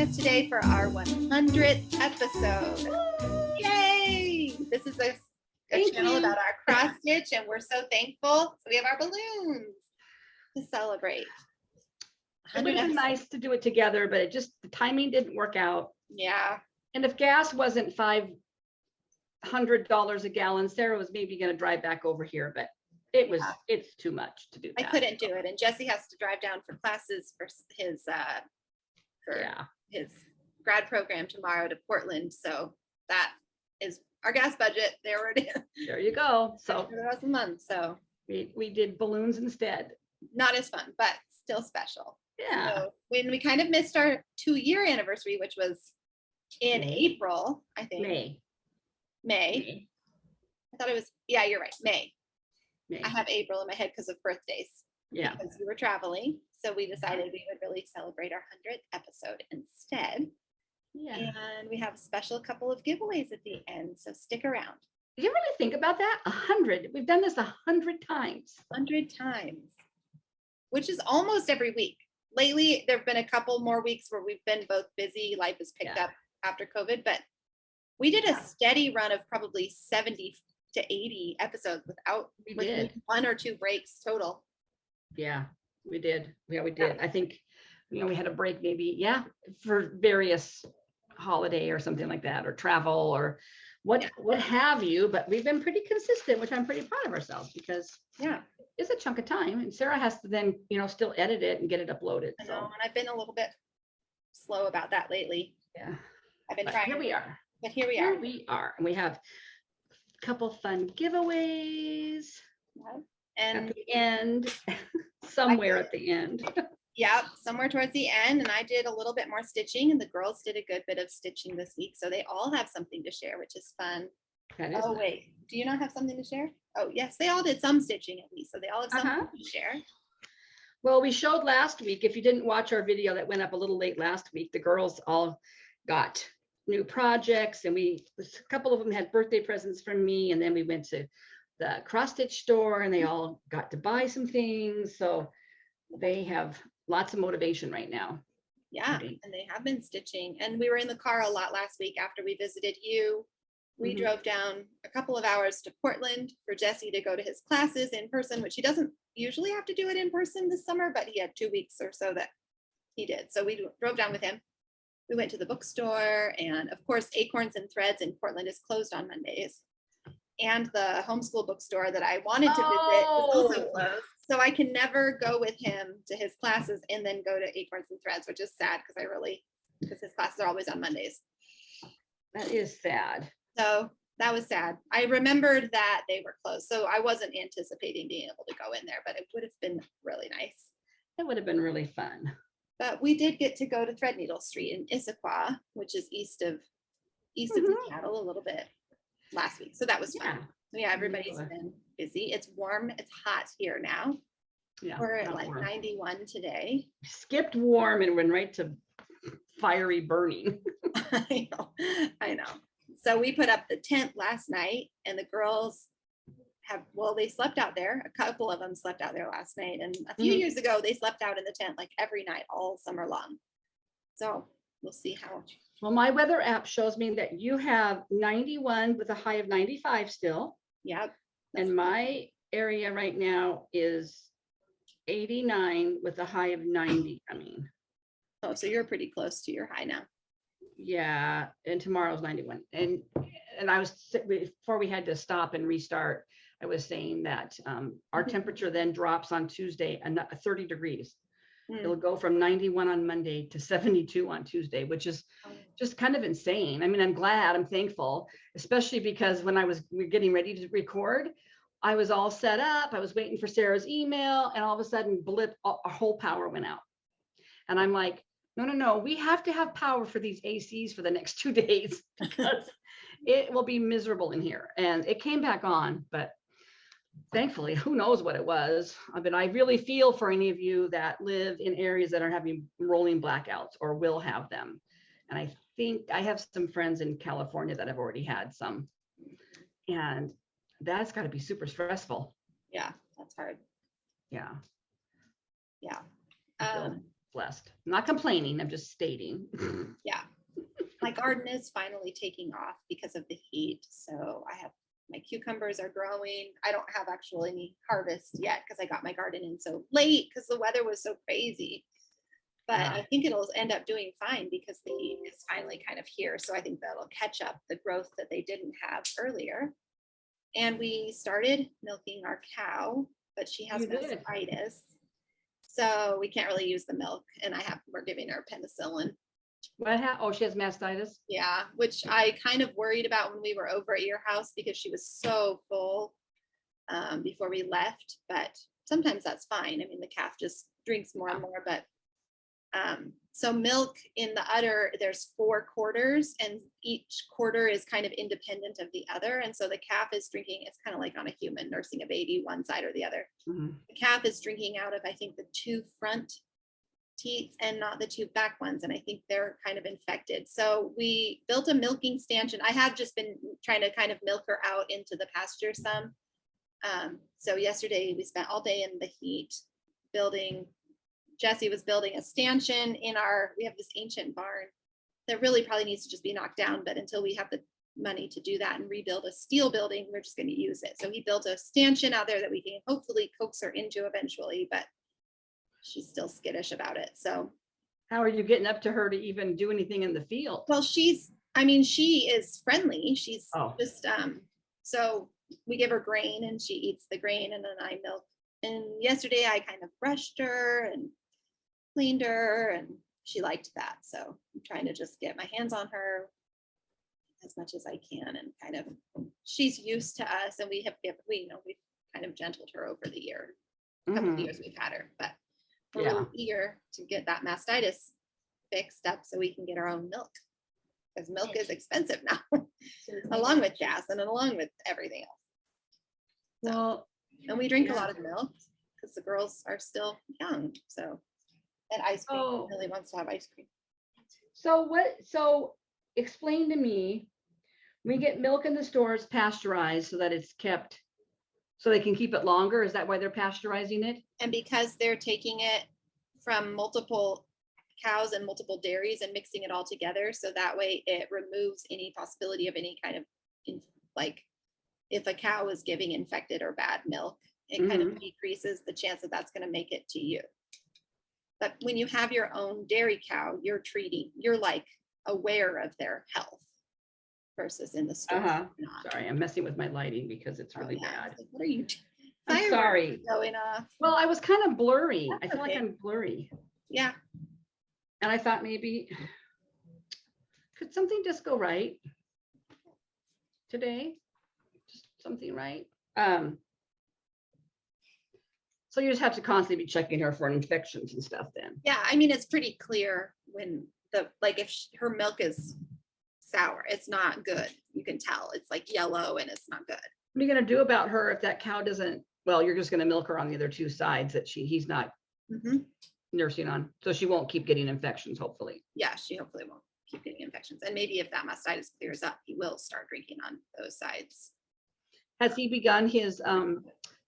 joining us today for our 100th episode. Yay! This is a channel about our cross stitch, and we're so thankful. So we have our balloons to celebrate. It would have been nice to do it together, but it just, the timing didn't work out. Yeah. And if gas wasn't $500 a gallon, Sarah was maybe going to drive back over here, but it's too much to do that. I couldn't do it. And Jesse has to drive down for classes for his his grad program tomorrow to Portland. So that is our gas budget. There it is. There you go. So $100 a month. So we did balloons instead. Not as fun, but still special. Yeah. So when we kind of missed our 2-year anniversary, which was in April, I think. May. I thought it was, yeah, you're right. May. I have April in my head because of birthdays. Yeah. Because we were traveling. So we decided we would really celebrate our 100th episode instead. Yeah. And we have a special couple of giveaways at the end. So stick around. Did you really think about that? 100. We've done this 100 times. 100 times. Which is almost every week. Lately, there have been a couple more weeks where we've been both busy. Life has picked up after COVID, but we did a steady run of probably 70 to 80 episodes without one or two breaks total. Yeah, we did. Yeah, we did. I think, we had a break maybe, for various holiday or something like that, or travel or what have you, but we've been pretty consistent, which I'm pretty proud of ourselves because it's a chunk of time, and Sarah has to then, still edit it and get it uploaded. I know, and I've been a little bit slow about that lately. Yeah. I've been trying. Here we are. But here we are. And we have a couple fun giveaways and at the end, somewhere at the end. Yeah, somewhere towards the end. And I did a little bit more stitching, and the girls did a good bit of stitching this week. So they all have something to share, which is fun. That is nice. Wait, do you not have something to share? Oh, yes, they all did some stitching at least. So they all have something to share. Well, we showed last week, if you didn't watch our video that went up a little late last week, the girls all got new projects, and a couple of them had birthday presents from me, and then we went to the cross stitch store and they all got to buy some things. So they have lots of motivation right now. Yeah, and they have been stitching. And we were in the car a lot last week after we visited you. We drove down a couple of hours to Portland for Jesse to go to his classes in person, which he doesn't usually have to do it in person this summer, but he had 2 weeks or so that he did. So we drove down with him. We went to the bookstore, and of course, Acorns and Threads in Portland is closed on Mondays. And the homeschool bookstore that I wanted to visit is also closed. So I can never go with him to his classes and then go to Acorns and Threads, which is sad because his classes are always on Mondays. That is sad. So that was sad. I remembered that they were closed. So I wasn't anticipating being able to go in there, but it would have been really nice. It would have been really fun. But we did get to go to Threadneedle Street in Issaquah, which is east of Seattle a little bit last week. So that was fun. Yeah, everybody's been busy. It's warm. It's hot here now. Yeah, we're at like 91 today. Skipped warm and went right to fiery burning. I know. So we put up the tent last night, and the girls they slept out there. A couple of them slept out there last night. And a few years ago, they slept out in the tent like every night, all summer long. So we'll see how. Well, my weather app shows me that you have 91 with a high of 95 still. Yep. And my area right now is 89 with a high of 90. Oh, so you're pretty close to your high now. Yeah. And tomorrow's 91. And I was, before we had to stop and restart, I was saying that our temperature then drops on Tuesday 30 degrees. It'll go from 91 on Monday to 72 on Tuesday, which is just kind of insane. I'm glad, I'm thankful, especially because when we're getting ready to record, I was all set up. I was waiting for Sarah's email, and all of a sudden, blip, our whole power went out. And I'm like, no, we have to have power for these ACs for the next 2 days because it will be miserable in here. And it came back on, but thankfully, who knows what it was. I really feel for any of you that live in areas that are having rolling blackouts or will have them. And I think I have some friends in California that have already had some. And that's got to be super stressful. Yeah, that's hard. Yeah. Yeah. blessed. I'm not complaining, I'm just stating. Yeah. My garden is finally taking off because of the heat. So I have my cucumbers are growing. I don't have actual any harvest yet because I got my garden in so late because the weather was so crazy. But I think it'll end up doing fine because the heat is finally kind of here. So I think that'll catch up the growth that they didn't have earlier. And we started milking our cow, but she has mastitis. So we can't really use the milk. And we're giving her penicillin. Oh, she has mastitis? Yeah, which I kind of worried about when we were over at your house because she was so full before we left. But sometimes that's fine. I mean, the calf just drinks more and more. But so milk in the udder, there's 4 quarters, and each quarter is kind of independent of the other. And so the calf is drinking, it's kind of like on a human nursing a baby, one side or the other. The calf is drinking out of, I think, the 2 front teats and not the 2 back ones. And I think they're kind of infected. So we built a milking stanchion. I have just been trying to kind of milk her out into the pasture some. So yesterday we spent all day in the heat building. Jesse was building a stanchion we have this ancient barn that really probably needs to just be knocked down, but until we have the money to do that and rebuild a steel building, we're just going to use it. So he built a stanchion out there that we can hopefully coax her into eventually, but she's still skittish about it. So how are you getting up to her to even do anything in the field? well, she is friendly. She's just, so we give her grain and she eats the grain and then I milk. And yesterday I kind of brushed her and cleaned her and she liked that. So I'm trying to just get my hands on her as much as I can and kind of, she's used to us and we've kind of gentled her over the couple of years we've had her, but we're really eager to get that mastitis fixed up so we can get our own milk because milk is expensive now along with gas and along with everything else. So, and we drink a lot of milk because the girls are still young. So, and ice cream, really wants to have ice cream. So explain to me, we get milk in the stores pasteurized so that it's kept, so they can keep it longer. Is that why they're pasteurizing it? And because they're taking it from multiple cows and multiple dairies and mixing it all together. So that way it removes any possibility of any kind of like if a cow is giving infected or bad milk, it kind of decreases the chance that that's going to make it to you. But when you have your own dairy cow, you're like aware of their health versus in the store. Sorry, I'm messing with my lighting because it's really bad. Like, what are you doing? I'm sorry. Going off. Well, I was kind of blurry. That's I feel like I'm blurry. Yeah. And I thought maybe, could something just go right today? Just something right. So you just have to constantly be checking her for infections and stuff then. Yeah, I mean, it's pretty clear when if her milk is sour, it's not good. You can tell it's like yellow and it's not good. What are you going to do about her if that cow doesn't, well, you're just going to milk her on the other 2 sides that he's not nursing on. So she won't keep getting infections, hopefully. Yeah, she hopefully won't keep getting infections. And maybe if that mastitis clears up, he will start drinking on those sides. Has he begun his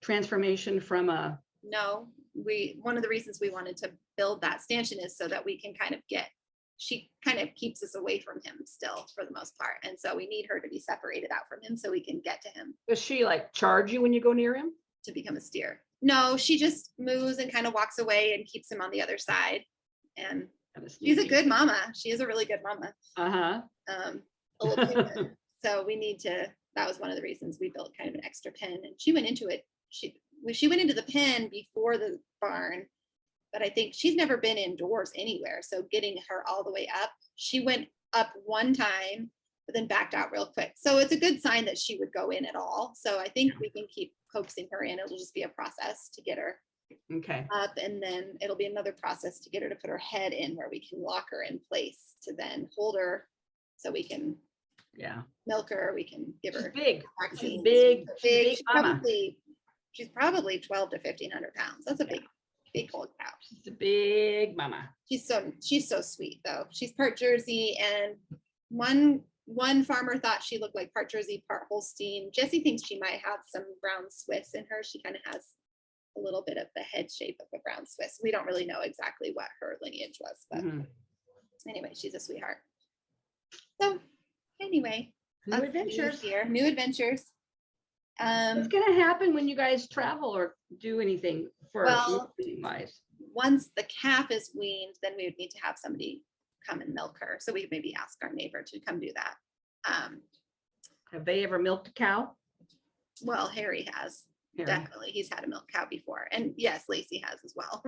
transformation from a... No, one of the reasons we wanted to build that stanchion is so that we can kind of she kind of keeps us away from him still for the most part. And so we need her to be separated out from him so we can get to him. Does she like charge you when you go near him? To become a steer? No, she just moves and kind of walks away and keeps him on the other side. And she's a good mama. She is a really good mama. A little bit. So that was one of the reasons we built kind of an extra pen. And she went into it. She went into the pen before the barn, but I think she's never been indoors anywhere. So getting her all the way up, she went up one time, but then backed out real quick. So it's a good sign that she would go in at all. So I think we can keep coaxing her in. It'll just be a process to get her up. And then it'll be another process to get her to put her head in where we can lock her in place to then hold her so we can milk her. We can give her vaccines. She's she's probably 12 to 1,500 pounds. That's a big old cow. She's a big mama. She's so sweet though. She's part Jersey, and one farmer thought she looked like part Jersey, part Holstein. Jessie thinks she might have some brown Swiss in her. She kind of has a little bit of the head shape of a brown Swiss. We don't really know exactly what her lineage was, but anyway, she's a sweetheart. So anyway, New lots of adventures. news here. New adventures. What's gonna happen when you guys travel or do anything for Well, wise? once the calf is weaned, then we would need to have somebody come and milk her. So we could maybe ask our neighbor to come do that. Have they ever milked a cow? Well, Harry has. Harry. Definitely. He's had a milk cow before. And yes, Lacey has as well.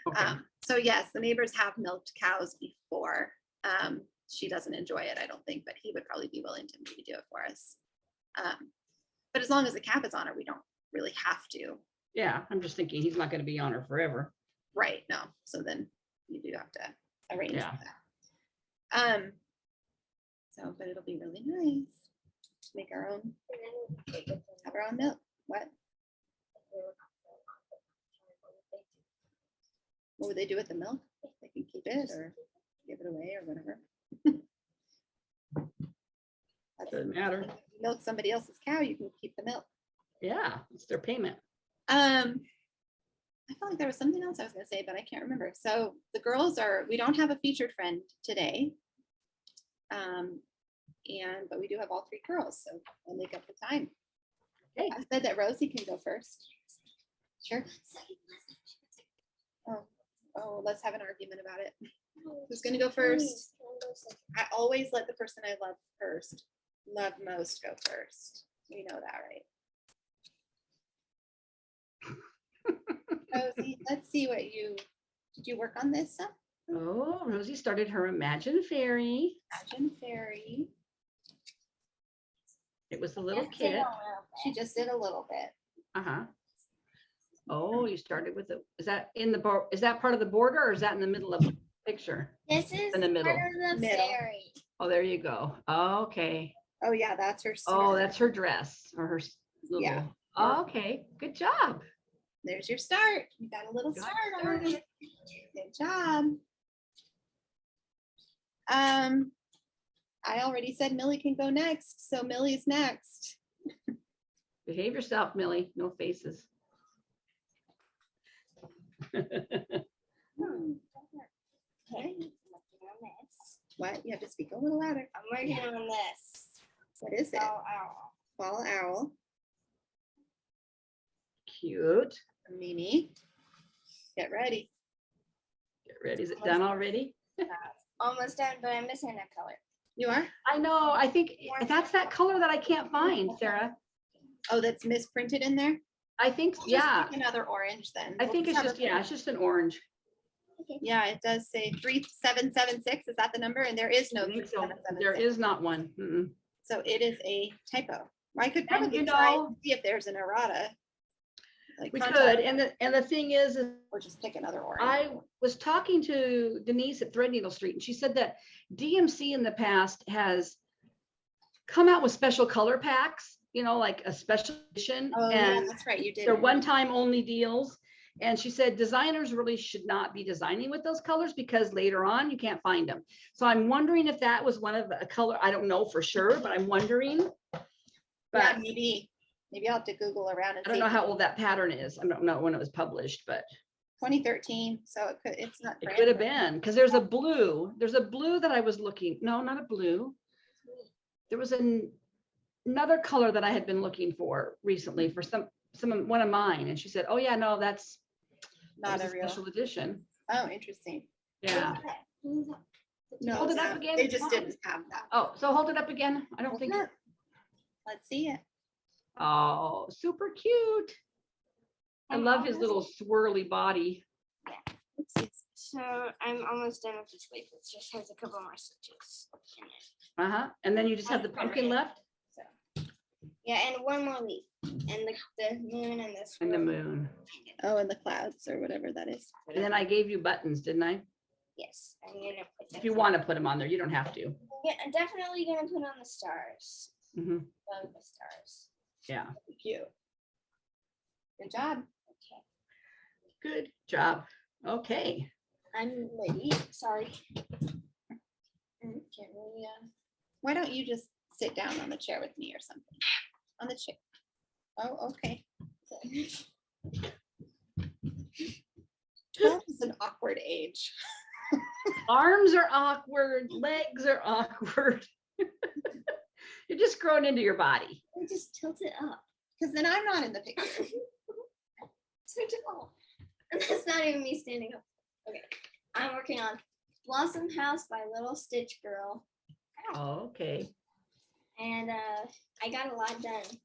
Okay. So yes, the neighbors have milked cows before. She doesn't enjoy it, I don't think, but he would probably be willing to maybe do it for us. But as long as the calf is on her, we don't really have to. Yeah, I'm just thinking he's not gonna be on her forever. Right, no. So then you do have to arrange Yeah. for that. So, but it'll be really nice. Make our own, have our own milk. What? What would they do with the milk? They can keep it or give it away or whatever. Doesn't matter. If you milk somebody else's cow, you can keep the milk. Yeah, it's their payment. I felt like there was something else I was gonna say, but I can't remember. So the girls we don't have a featured friend today. But we do have all three girls, so we'll make up the time. Okay. I said that Rosie can go first. Sure. Oh, let's have an argument about it. Who's gonna go first? I always let the person I love most go first. You know that, right? Rosie, let's see what did you work on this stuff? Oh, Rosie started her Imagine Fairy. Imagine Fairy. It was a little kit. She just did a little bit. Uh-huh. Oh, you started with it. Is that in the is that part of the border or is that in the middle of the picture? This is In the middle. part of the Middle. fairy. Oh, there you go. Okay. Oh yeah, that's her. Oh, start. that's her dress or her little. Yeah. Okay, good job. There's your start. You got a little Got start started. on it. Good job. I already said Millie can go next, so Millie's next. Behave yourself, Millie. No faces. Okay, I'm working on this. What? You have to speak a little louder. I'm working on this. What is it? Oh, ow. Fall owl. Cute. Mimi. Get ready. Get ready. Is it done already? Almost done, but I'm missing a color. You are? I know. I think that's that color that I can't find, Sarah. Oh, that's misprinted in there? I think, We'll just yeah. pick another orange then. I We'll think it's have just, a- yeah, it's just an orange. Yeah, it does say 3776. Is that the number? And there is no I think so. 3776. There is not one. Mm-mm. So it is a typo. I could And probably you try know- and see if there's an errata. Like We contact could. us And the thing is or just pick another orange. I was talking to Denise at Threadneedle Street, and she said that DMC in the past has come out with special color packs, you know, like a special edition. Oh, yeah, And that's right. You did. they're one-time only deals. And she said designers really should not be designing with those colors because later on you can't find them. So I'm wondering if that was one of a color. I don't know for sure, but I'm wondering. Yeah, But maybe I'll have to Google around and I don't know how old that pattern is. I don't know when it was published, but 2013. So it's not. it brand could have new. been because there's a blue that I was looking. No, not a blue. There was another color that I had been looking for recently for one of mine. And she said, oh yeah, no, that's Not a real. special edition. Oh, interesting. Yeah. No, Hold it it's up not. again. They just Come on. didn't have that. Oh, so hold it up again. I don't think. Look. Let's see it. Oh, super cute. I love his little swirly body. Let's see. So I'm almost done with this leaf. It just has a couple more stitches in it. Uh-huh. And then you just have the pumpkin left Yeah, and one more leaf. And the moon and this and the moon. Oh, and the clouds or whatever that is. And then I gave you buttons, didn't I? Yes, I'm gonna put If you want to put them on there, you don't have to. Yeah, I'm definitely gonna put on the stars. Mhm. Love the stars. Yeah. Cute. Good job. Okay. Good job. Okay. I'm ready. Sorry. Can't really, Why don't you just sit down on the chair with me or something? On the chair. Oh, okay. 12 is an awkward age. Arms are awkward, legs are awkward. You're just growing into your body. I just tilt it up. Because then I'm not in the picture. So tall. And that's not even me standing up. Okay. I'm working on Blossom House by Little Stitch Girl. Oh, okay. And I got a lot done.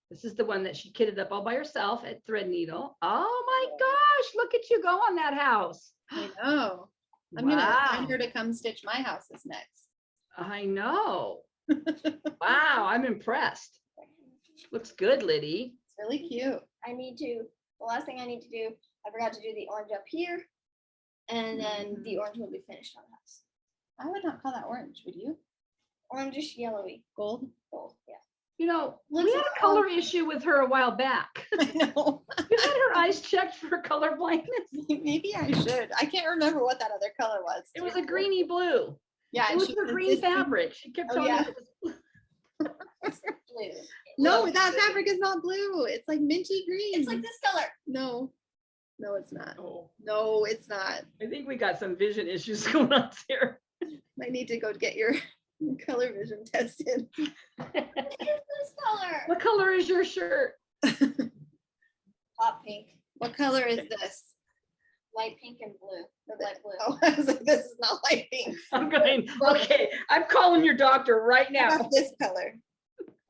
This is the one that she kitted up all by herself at Threadneedle. Oh my gosh, look at you go on that house. I know. I'm gonna assign her to come stitch my houses next. I know. Wow, I'm impressed. Looks good, Liddy. It's really cute. The last thing I need to do, I forgot to do the orange up here. And then the orange will be finished on the house. I would not call that orange, would you? Orangish yellowy. Gold? Gold, yeah. You know, we Looks had like a color issue with her a while back. I know. You had her eyes checked for color blindness. Maybe I should. I can't remember what that other color was. It was a greeny blue. Yeah, It and was she her green insisted- fabric. She kept Oh, telling yeah. me it was Blue. No, Look, that fabric is not blue. It's like minty green. it's like this color. No, it's not. Oh, No, it's not. I think we got some vision issues going on here. I need to go get your color vision tested. It's this color. What color is your shirt? Hot pink, What color is this? light pink, and blue. Or light blue. Oh, I was like, this is not light pink. I'm going, okay, I'm calling your doctor right How now. about this color?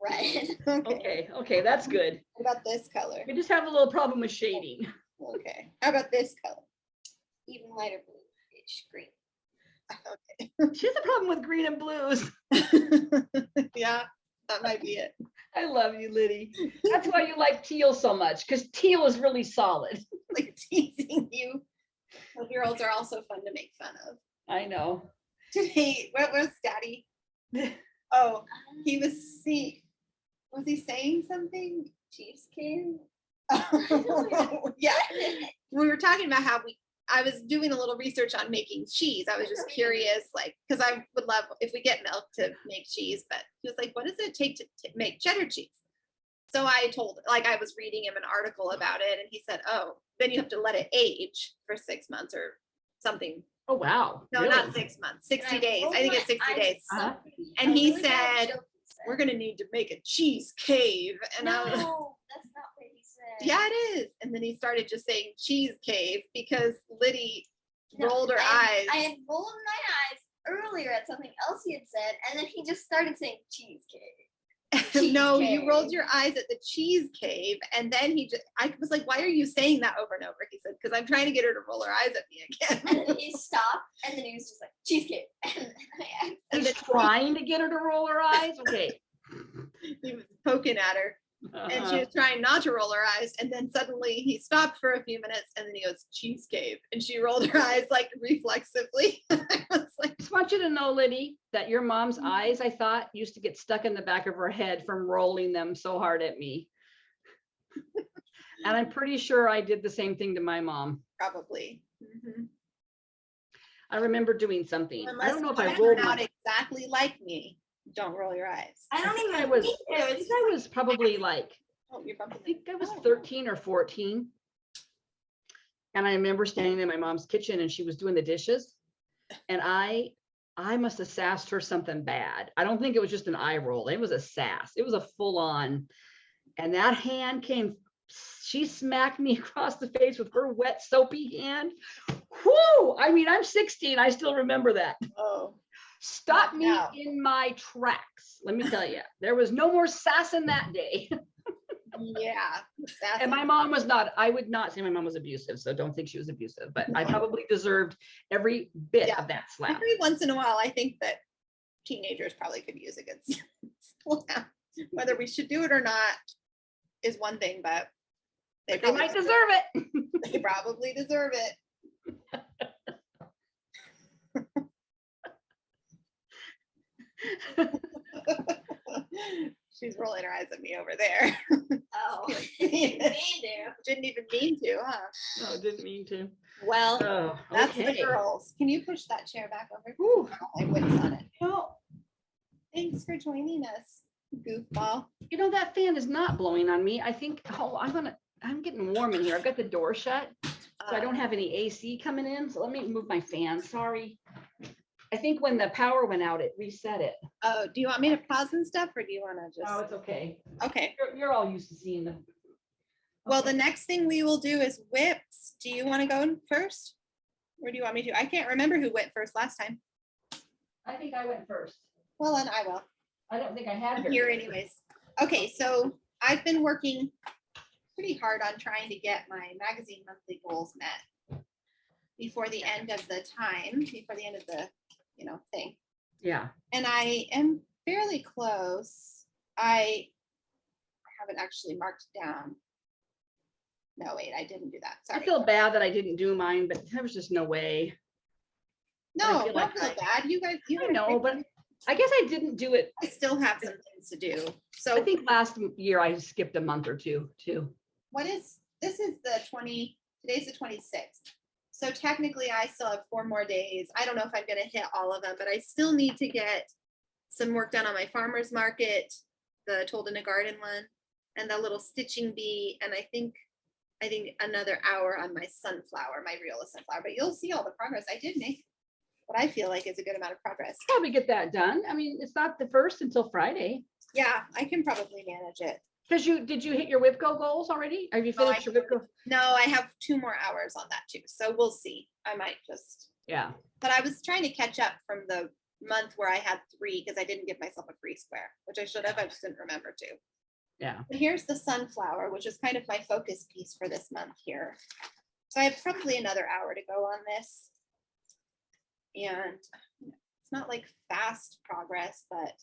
Red. Okay. Okay, that's good. What about this color? We just have a little problem with shading. Okay. How about this color? Even lighter blue-ish green. Okay. She has a problem with green and blues. Yeah, that might be it. I love you, Liddy. That's why you like teal so much, because teal is really solid. Like teasing you. 12-year-olds are also fun to make fun of. I know. Today, what was Daddy? Oh, he was he saying something? Cheesecake. Yeah. We were talking about how I was doing a little research on making cheese. I was just curious, like, because I would love if we get milk to make cheese, but he was like, what does it take to make cheddar cheese? So I I was reading him an article about it, and he said, oh, then you have to let it age for 6 months or something. Oh, wow. No, Really? not 6 months, 60 days. I think it's 60 days. Uh-huh. And he said, we're going to need to make a cheese cave. And No, I was, that's not what he said. yeah, it is. And then he started just saying cheese cave because Liddy No, rolled her I eyes. had rolled my eyes earlier at something else he had said, and then he just started saying cheesecake. No, cheese you rolled cave. your eyes at the cheese cave. And then I was like, why are you saying that over and over? He said, because I'm trying to get her to roll her eyes at me And again. then he stopped, and then he was just like cheesecake. And He's trying to get her to roll her eyes. Okay. He was poking at her. And she was trying not to roll her eyes, and then suddenly he stopped for a few minutes, and then he goes, cheese cave, and she rolled her eyes like reflexively. I was like, I just want you to know, Liddy, that your mom's eyes, I thought, used to get stuck in the back of her head from rolling them so hard at me. And I'm pretty sure I did the same thing to my mom. probably. Mhm. I remember doing something. I Unless don't know if you I turn rolled out my. exactly like me, don't roll your eyes. I don't I even was, think I it think was I was probably like, Oh, you're I bumping think I was Oh. 13 or 14. And I remember standing in my mom's kitchen and she was doing the dishes. And I must have sassed her something bad. I don't think it was just an eye roll. It was a sass. It was a full on. And that hand came, she smacked me across the face with her wet, soapy hand. Whoo! I mean, I'm 16. I still remember that. Oh, Stopped me Wow. in my tracks. Let me tell you, there was no more sassing that day. yeah. That's And my mom was not, I would not say my mom was abusive, so don't think she was abusive, but I probably deserved every bit Yeah. of that slap. every once in a while, I think that teenagers probably could use a good slap. Whether we should do it or not is one thing, but They probably might deserve it. They probably deserve it. She's rolling her eyes at me over there. Oh, Can't me see it. too. Didn't even mean to, huh? No, didn't mean to. Well, Oh, that's okay. the girls. Can you push that chair back over? Whew. My wit's on it. Well, Thanks for joining us, goofball. you know, that fan is not blowing on me. I think, I'm getting warm in here. I've got the door shut. So I don't have any AC coming in, so let me move my fan, sorry. I think when the power went out, it reset it. Oh, do you want me to pause and stuff, or do you want to Oh, just? it's okay. Okay. You're all used to seeing them. Well, Okay. the next thing we will do is whips. Do you want to go first? Or do you want me to? I can't remember who went first last time. I think I went first. Well, then I will. I don't think I had. I'm very here good. anyways. Okay, so I've been working pretty hard on trying to get my magazine monthly goals met before the end of the time, before the end of the, thing. Yeah. And I am fairly close. I haven't actually marked down. No, wait, I didn't do that. I Sorry. feel bad that I didn't do mine, but there was just no way. No, feel don't like feel bad. You guys, I know, but I guess I didn't do it. I still have some things to do. I So think last year I skipped a month or two too. this is the 20, today's the 26th. So technically I still have 4 more days. I don't know if I'm gonna hit all of them, but I still need to get some work done on my farmer's market, the Told in a Garden one, and the little stitching bee, and I think another hour on my sunflower, my realist sunflower, but you'll see all the progress. I did make what I feel like is a good amount of progress. Probably get that done. I mean, it's not the first until Friday. Yeah, I can probably manage it. Because did you hit your WIPCO goals already? Have you No, finished your WIPCO? No, I have 2 more hours on that too. So we'll see. I might just, Yeah. but I was trying to catch up from the month where I had 3 because I didn't give myself a free square, which I should have. I just didn't remember to. Yeah. But here's the sunflower, which is kind of my focus piece for this month here. So I have probably another hour to go on this. And it's not like fast progress, but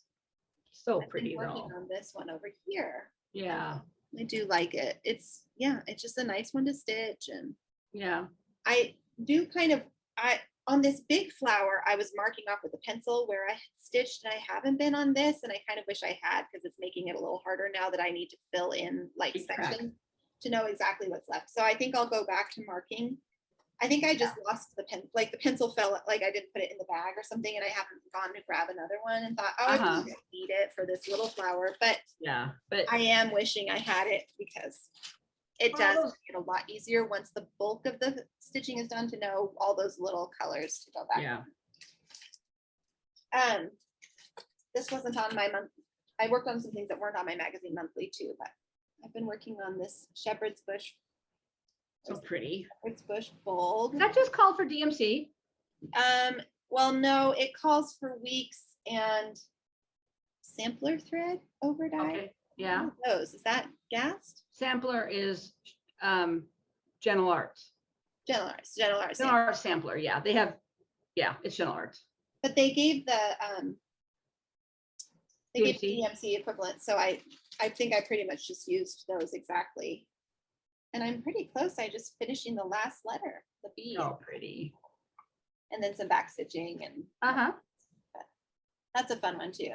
So I've been pretty working though. on this one over here. Yeah. I do like it. It's just a nice one to stitch. And Yeah. I do kind of, on this big flower, I was marking off with a pencil where I had stitched, and I haven't been on this, and I kind of wish I had, because it's making it a little harder now that I need to fill in like Keep track. sections to know exactly what's left. So I think I'll go back to marking. I think I just lost the pen, like the pencil fell, like I didn't put it in the bag or something, and I haven't gone to grab another one and thought, oh, I Uh-huh. don't need it for this little flower, but Yeah. But I am wishing I had it, because it Well, does those- make it a lot easier once the bulk of the stitching is done to know all those little colors to go back. yeah. This wasn't on my month. I worked on some things that weren't on my magazine monthly too, but I've been working on this shepherd's bush bold. That just called for DMC. Well, no, it calls for weeks and sampler thread over dye. Okay. Yeah. What are those, is that gassed? Sampler is Gentle Arts. General Arts. Gentle Arts Sampler. Yeah. They have. Yeah. It's Gentle Arts. But they gave the DMC? DMC equivalent, so I think I pretty much just used those exactly. And I'm pretty close. I just finishing the last letter, the B, Oh, pretty. and then some back stitching, and Uh-huh. that's a fun one too.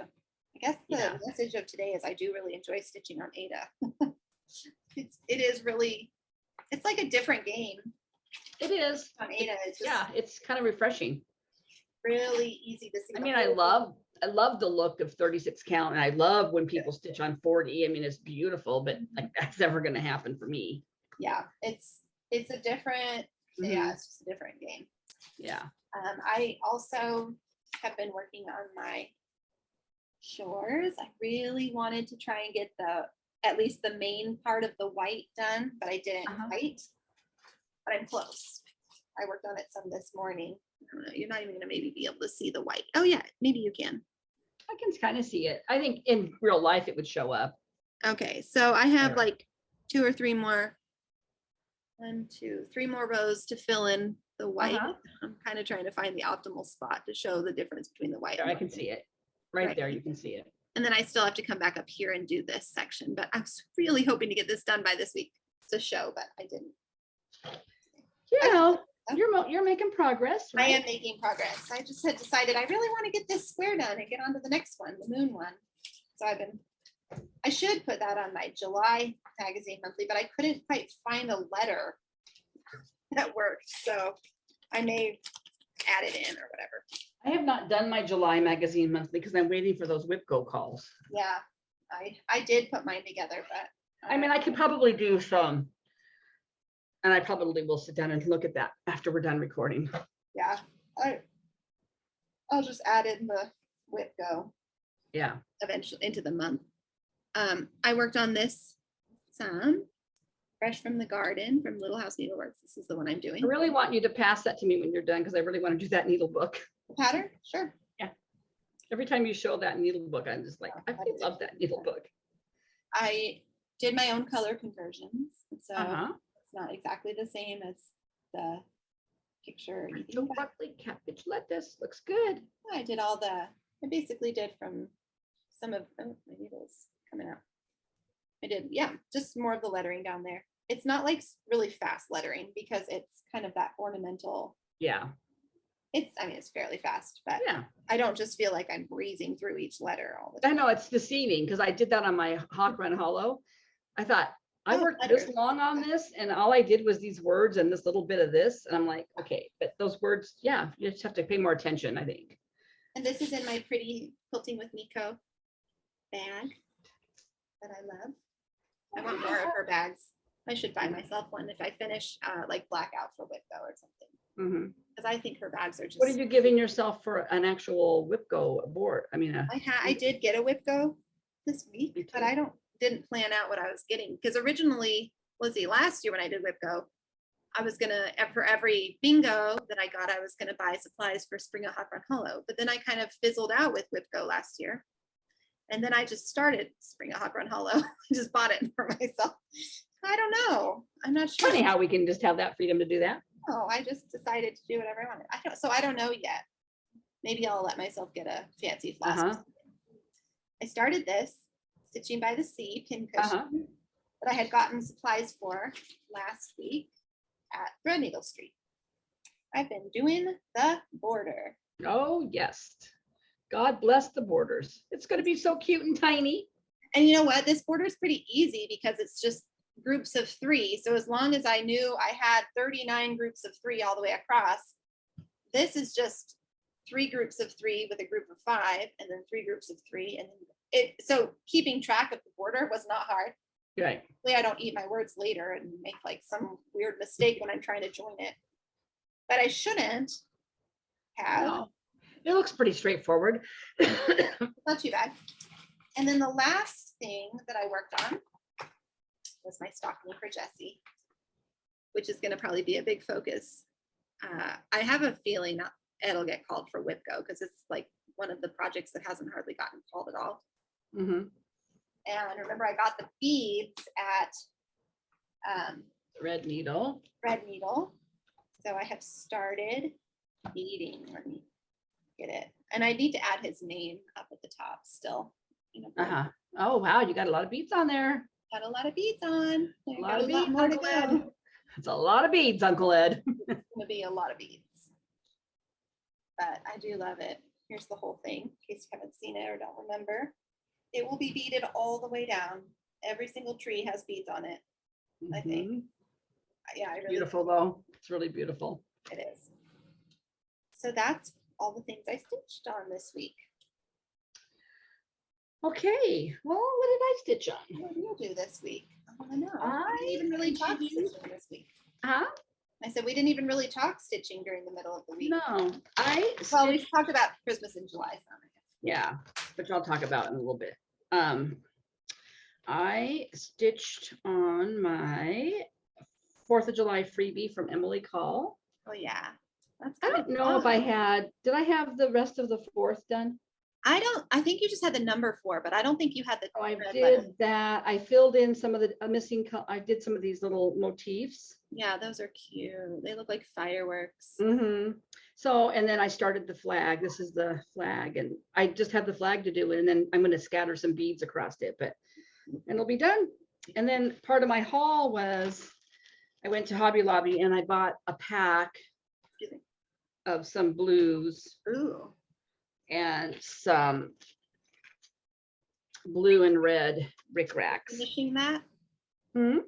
I guess the Yeah. message of today is I do really enjoy stitching on Ada. It is really, it's like a different game It is. on Ada. It's just Yeah. It's kind of refreshing. really easy to see. I the mean, I whole- love the look of 36 count, and I love when people stitch on 40. I mean, it's beautiful, but like, that's never going to happen for me. Yeah, it's a different, yeah, it's just a different game. Yeah. I also have been working on my shores. I really wanted to try and get at least the main part of the white done, but I didn't Uh-huh. quite. But I'm close. I worked on it some this morning. I don't know, you're not even gonna maybe be able to see the white. Oh yeah, maybe you can. I can kind of see it. I think in real life it would show up. Okay, so I have There. like 2 or 3 more. 1, 2, 3 more rows to fill in the white. Uh-huh. I'm kind of trying to find the optimal spot to show the difference between the white. There, and I can white. see it. Right Right. there, you can see it. And then I still have to come back up here and do this section, but I was really hoping to get this done by this week to show, but I didn't. You know, you're making progress. I Right? am making progress. I just had decided I really want to get this square done and get on to the next one, the moon one. So I should put that on my July magazine monthly, but I couldn't quite find a letter that worked. So I may add it in or whatever. I have not done my July magazine monthly because I'm waiting for those WIPCO calls. Yeah, I did put mine together, but I mean, I could probably do some And I probably will sit down and look at that after we're done recording. Yeah, I'll just add in the whip go Yeah. eventually into the month. I worked on this some fresh from the garden from Little House Needleworks. This is the one I'm doing. I really want you to pass that to me when you're done, because I really want to do that needle book. The pattern, sure. Every time you show that needle book, I'm just like, I love that needle book. I did my own color conversions, so Uh-huh. it's not exactly the same as the picture. or anything, Joe but Buckley, cabbage lettuce, looks good. I did all the, I basically did from some of, oh, my needle's coming out. I did, yeah, just more of the lettering down there. It's not like really fast lettering because it's kind of that ornamental. Yeah. I mean, it's fairly fast, but Yeah. I don't just feel like I'm breezing through each letter all the I time. know it's deceiving because I did that on my Hawk Run Hollow. I thought I Oh, worked this letters. long on this and all I did was these words and this little bit of this. And I'm like, okay, but those words, yeah, you just have to pay more attention, I think. And this is in my pretty Quilting with Miko bag that I love. I want more of her bags. I should buy myself one if I finish like Blackout for Whipco or something. Mhm. Because I think her bags are just. What are you giving yourself for an actual Whipco board? I mean, I did get a Whipco this Me week, but too. I didn't plan out what I was getting because originally, last year when I did Whipco, I was gonna for every bingo that I got, I was gonna buy supplies for Spring of Hot Run Hollow. But then I kind of fizzled out with Whipco last year, and then I just started Spring of Hot Run Hollow. I just bought it for myself. I don't know. I'm not sure. funny how we can just have that freedom to do that. No, I just decided to do whatever I wanted. I don't know yet. Maybe I'll let myself get a fancy floss. or Uh-huh. something. I started this Stitching by the Sea pin cushion Uh-huh. that I had gotten supplies for last week at Threadneedle Street. I've been doing the border. Oh, yes. God bless the borders. It's going to be so cute and tiny. And you know what? This border is pretty easy because it's just groups of 3. So as long as I knew I had 39 groups of 3 all the way across, this is just 3 groups of 3 with a group of 5 and then 3 groups of 3. And then so keeping track of the border was not hard. Right. Hopefully I don't eat my words later and make like some weird mistake when I'm trying to join it. But I shouldn't have. No. It looks pretty straightforward. Not too bad. And then the last thing that I worked on was my stocking for Jessie, which is going to probably be a big focus. I have a feeling that it'll get called for Whipco because it's like one of the projects that hasn't hardly gotten called at all. Mhm. And remember, I got the beads at Red needle. Threadneedle. So I have started beading. Let me get it. And I need to add his name up at the top still. You know, Uh-huh. Oh, wow. You got a lot of beads on there. got a lot of beads on. A Got lot of beads, more to Uncle go. Ed. It's a lot of beads, Uncle Ed. It's gonna be a lot of beads. But I do love it. Here's the whole thing, in case you haven't seen it or don't remember. It will be beaded all the way down. Every single tree has beads on it. I think. Mhm. Yeah, I really Beautiful though. It's really beautiful. it is. So that's all the things I stitched on this week. Okay. Well, what did I stitch on? What do you do this week? I want to know. I We didn't even really talk did- stitching this week. Huh? I said we didn't even really talk stitching during the middle of the week. No, I Well, we stitched- talked about Christmas in July. So I guess. yeah, which I'll talk about in a little bit. I stitched on my 4th of July freebie from Emily Cowl. Oh yeah, that's I don't know if I did I have the rest of the 4th done? I think you just had the number 4, but I don't think you had the. Oh, I red did letter. that. I filled in some of the missing, I did some of these little motifs. Yeah, those are cute. They look like fireworks. Mm-hmm. So, and then I started the flag. This is the flag, and I just have the flag to do, and then I'm going to scatter some beads across it, and it'll be done. And then part of my haul was I went to Hobby Lobby and I bought a pack Excuse me. of some blues Ooh, and some blue and red rickracs. finishing that Hmm?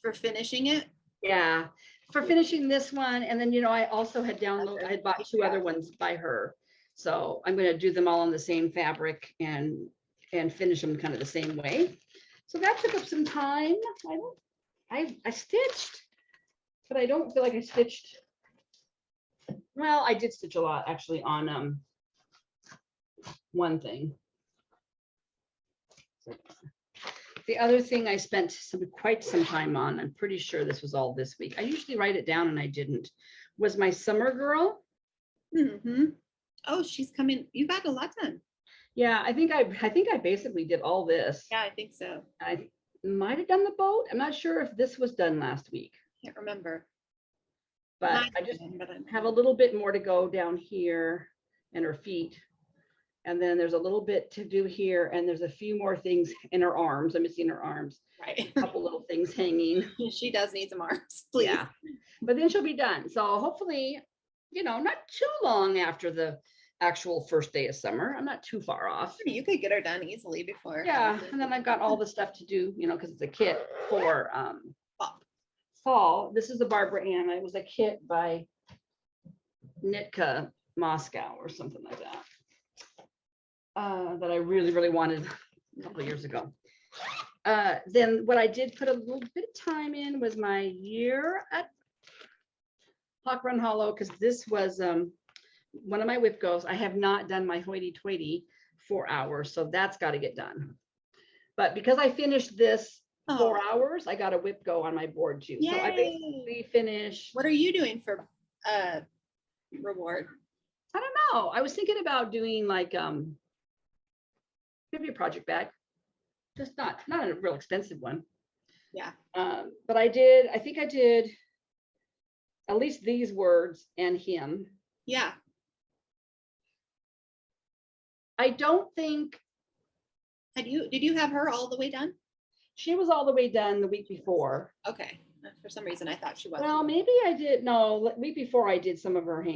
for finishing it. Yeah, for finishing this one, and then, I also had downloaded, I had bought 2 other ones by her. So I'm gonna do them all on the same fabric and finish them kind of the same way. So that took up some time. I stitched but I don't feel like I stitched. Well, I did stitch a lot actually on one thing. The other thing I spent quite some time on, I'm pretty sure this was all this week. I usually write it down and I didn't, was my summer girl. Mm-hmm. Oh, she's coming. You got a lot done. Yeah, I think I basically did all this. Yeah, I think so. I might have done the boat. I'm not sure if this was done last week, Can't remember. but Might I have just been, but I'm- have a little bit more to go down here and her feet. And then there's a little bit to do here, and there's a few more things in her arms. I'm missing her arms. Right. A couple little things hanging. She does need some arms, please. Yeah, but then she'll be done. So hopefully, not too long after the actual first day of summer. I'm not too far off. You could get her done easily before. Yeah, and then I've got all the stuff to do, because it's a kit for Fall. fall. This is a Barbara Ann. It was a kit by Nitka Moscow or something like that. That I really, really wanted a couple of years ago. Then what I did put a little bit of time in was my year at Hawk Run Hollow, because this was one of my whip goes. I have not done my hoity-toity 4 hours, so that's got to get done. But because I finished this 4 hours, I got a whip go on my board too. So I basically finished. What are you doing for reward? I don't know. I was thinking about doing like maybe a project bag, just not a real expensive one. Yeah. But I think I did at least these words and him. Yeah. I don't think Did you have her all the way done? she was all the way done the week before. Okay. For some reason I thought she was. Well, maybe I did. No, week before I did some of her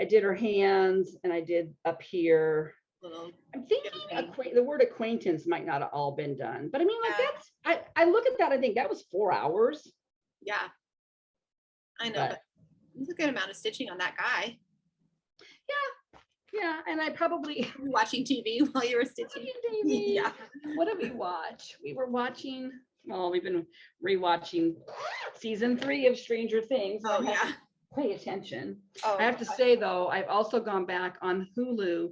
I did her hands and I did up here. Little, I'm thinking the word acquaintance might not have all been done, but I mean, like I look at that, I think that was 4 hours. yeah. I know, but it's a good amount of stitching on that guy. Yeah, and I probably Were you watching TV while you were stitching? Yeah. What did we watch? We were watching, we've been rewatching season 3 of Stranger Things. Oh yeah. Pay attention. Oh, I have to say though, I've also gone back on Hulu.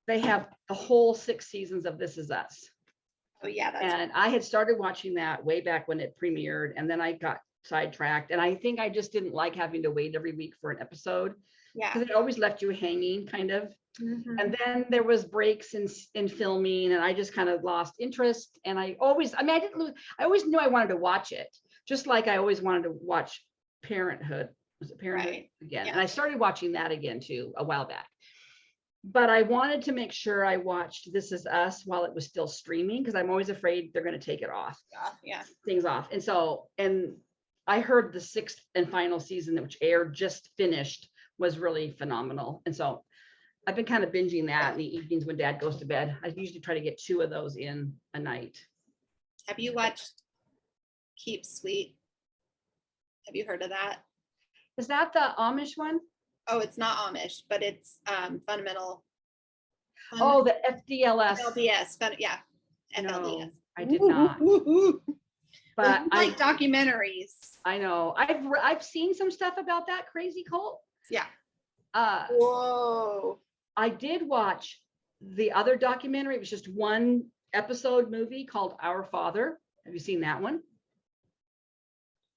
They have the whole 6 seasons of This Is Us. Oh yeah, that's And I had started watching that way back when it premiered, and then I got sidetracked. And I think I just didn't like having to wait every week for an episode, yeah. because it always left you hanging kind of. Mhm. And then there was breaks in filming, and I just kind of lost interest. And I always knew I wanted to watch it, just like I always wanted to watch Parenthood. Was it Parenthood Right. again? Yeah. And I started watching that again too a while back. But I wanted to make sure I watched This Is Us while it was still streaming, because I'm always afraid they're going to take it off. Yeah. Things off. And so, and I heard the 6th and final season, which aired, just finished, was really phenomenal. And so I've been kind of binging that in the evenings when Dad goes to bed. I usually try to get 2 of those in a night. Have you watched Keep Sweet? Have you heard of that? Is that the Amish one? Oh, it's not Amish, but it's fundamental. Oh, the FDLS. FLDS. Yeah. No, FLDS. I did not. But I like documentaries. I know I've seen some stuff about that crazy cult. Yeah. Whoa. I did watch the other documentary. It was just 1 episode movie called Our Father. Have you seen that one?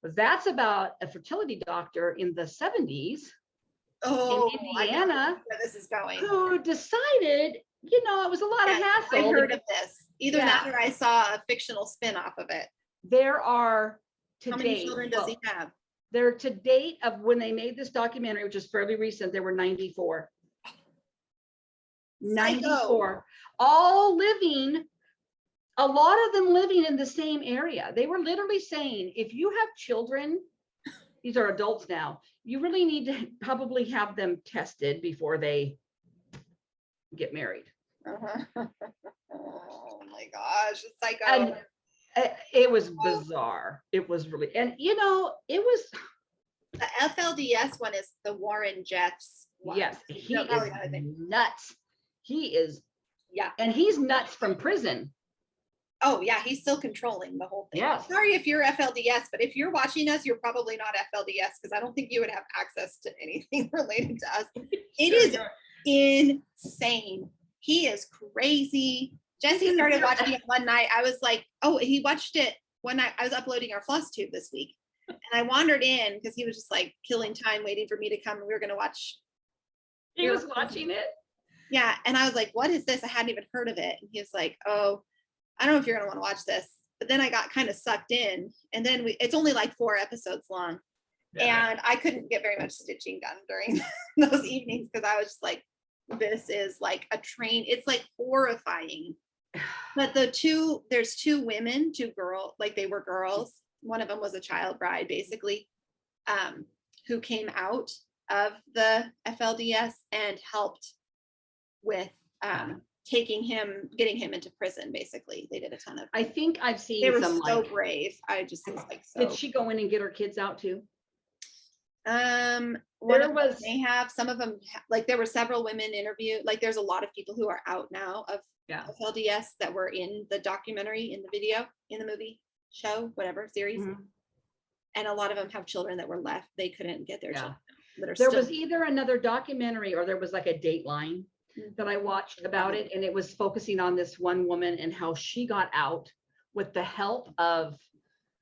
But that's about a fertility doctor in the 70s Oh, in Indiana, I know where this is going. who decided, it was a lot of Yes, hassle. I heard of this. Either Yeah. that or I saw a fictional spin-off of it. There are to How many date, children does he have? there to date of when they made this documentary, which is fairly recent, there were 94. 94, all living, a lot of them living in the same area. They were literally saying, if you have children, these are adults now, you really need to probably have them tested before they get married. Oh my gosh, it's psycho. And it was bizarre. It was really, and it was. The FLDS one is the Warren Jeffs one. Yes, he No, probably is not, I think. nuts. He is, Yeah. and he's nuts from prison. Oh yeah, he's still controlling the whole thing. Yes. Sorry if you're FLDS, but if you're watching us, you're probably not FLDS because I don't think you would have access to anything related to us. It is insane. He is crazy. Jesse started watching it one night. I was like, oh, he watched it one night. I was uploading our Flosstube this week. And I wandered in because he was just like killing time waiting for me to come. And we were going to watch. He was watching it. Yeah. And I was like, what is this? I hadn't even heard of it. And he was like, oh, I don't know if you're going to want to watch this. But then I got kind of sucked in. And then it's only like 4 episodes long. Yeah. And I couldn't get very much stitching done during those evenings because I was just like, this is like a train. It's like horrifying. But there's 2 women, 2 girls, like they were girls. One of them was a child bride, basically, who came out of the FLDS and helped with getting him into prison. Basically, they did a ton of. I think I've seen. They were some, so like, brave. I just was like, so. Did she go in and get her kids out too? There was. They have some of them. Like there were several women interviewed. Like there's a lot of people who are out now of FLDS that were in the documentary, in the video, in the movie, show, whatever series. Mm-hmm. And a lot of them have children that were left. They couldn't get their children. There was either another documentary or there was like a Dateline that I watched about it, and it was focusing on this one woman and how she got out with the help of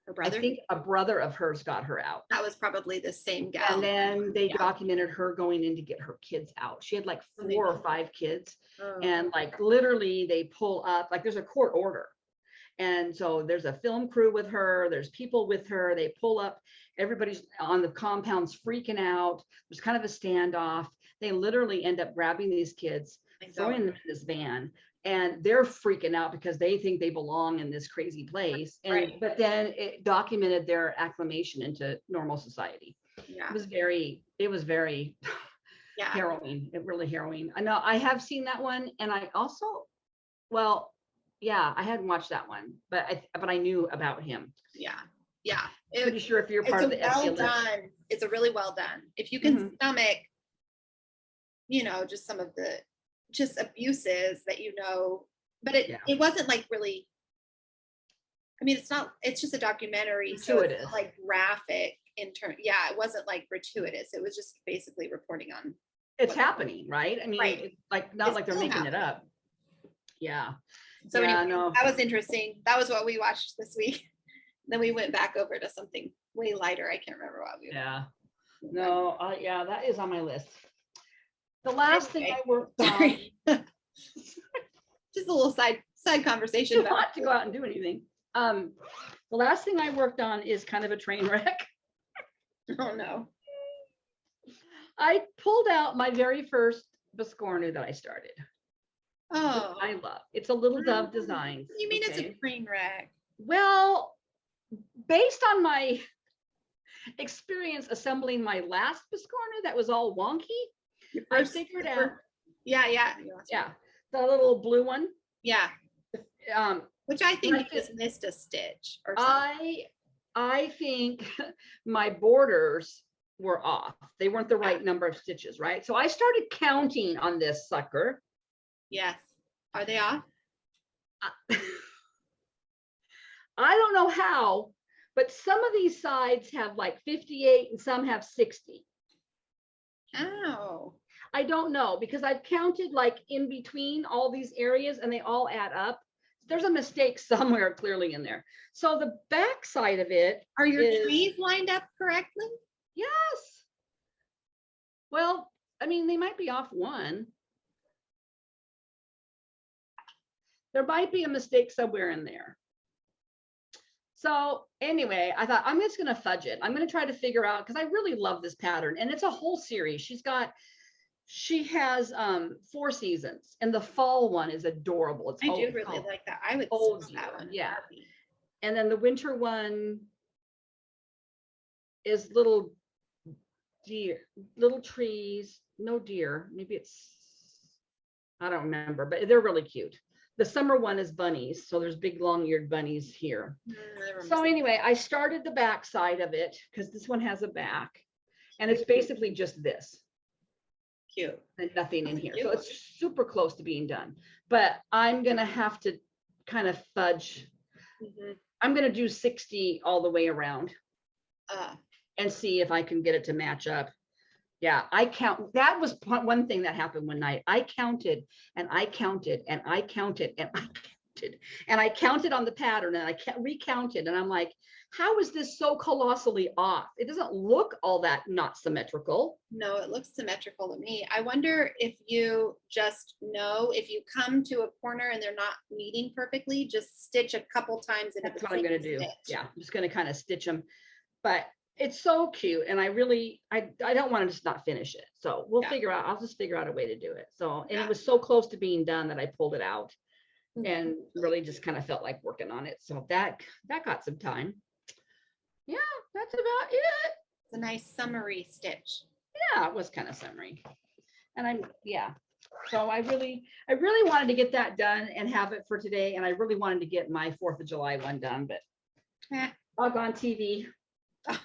her brother. I think a brother of hers got her out. That was probably the same gal. And then they documented her going in to get her kids out. She had like 4 or 5 kids, and like literally they pull up, like there's a court order. And so there's a film crew with her, there's people with her, they pull up, everybody's on the compounds freaking out. There's kind of a standoff. They literally end up grabbing these kids, throwing them in this van, and they're freaking out because they think they belong in this crazy place. And but then it documented their acclimation into normal society. Yeah. It was very harrowing. It really harrowing. I know I have seen that one, and I also, I hadn't watched that one, but I knew about him. Yeah. Pretty sure if you're part of the FLDS. It's a really well done. If you can stomach, just some of the abuses that but it wasn't like really. I mean, it's just a documentary, so it's like graphic in turn. Yeah, it wasn't like gratuitous. It was just basically reporting on. It's happening, right? I mean, it's like not like they're making it up. Yeah. So anyway, that was interesting. That was what we watched this week. Then we went back over to something way lighter. I can't remember what we. Yeah. No. That is on my list. The last thing I worked on. Just a little side conversation. Too hot to go out and do anything. The last thing I worked on is kind of a train wreck. Oh no. I pulled out my very first Biscornu that I started. Oh, I love. It's a little dove design. You mean it's a train wreck? Well, based on my experience assembling my last Biscornu that was all wonky, I figured out. Yeah. The little blue one. Yeah. Which I think you just missed a stitch or something. I think my borders were off. They weren't the right number of stitches, right? So I started counting on this sucker. Yes. Are they off? I don't know how, but some of these sides have like 58 and some have 60. Oh. I don't know, because I've counted like in between all these areas and they all add up. There's a mistake somewhere clearly in there. So the back side of it. Are your trees lined up correctly? Yes. Well, I mean, they might be off one. There might be a mistake somewhere in there. So anyway, I thought I'm just going to fudge it. I'm going to try to figure out, because I really love this pattern, and it's a whole series. She has 4 seasons, and the fall one is adorable. It's I do really like that. I would old that one. Yeah. And then the winter one is little trees, no deer. Maybe I don't remember, but they're really cute. The summer one is bunnies. So there's big long-eared bunnies here. So anyway, I started the back side of it because this one has a back, and it's basically just this. Cute. And nothing in here. So it's super close to being done, but I'm going to have to kind of fudge. Mhm. I'm going to do 60 all the way around Uh, and see if I can get it to match up. Yeah, I count. That was one thing that happened one night. I counted and I counted and I counted and I counted and I counted on the pattern and I recounted. And I'm like, how is this so colossally off? It doesn't look all that not symmetrical. No, it looks symmetrical to me. I wonder if you just know, if you come to a corner and they're not meeting perfectly, just stitch a couple times into That's the what I'm same going to do. stitch. Yeah, I'm just going to kind of stitch them. But it's so cute. And I don't want to just not finish it. So we'll Yeah. figure out, I'll just figure out a way to do it. So, and Yeah. it was so close to being done that I pulled it out Mhm. and really just kind of felt like working on it. So that got some time. Yeah, that's about it. It's a nice summary stitch. Yeah, it was kind of summary. And so I really wanted to get that done and have it for today. And I really wanted to get my 4th of July one done, but dog on TV.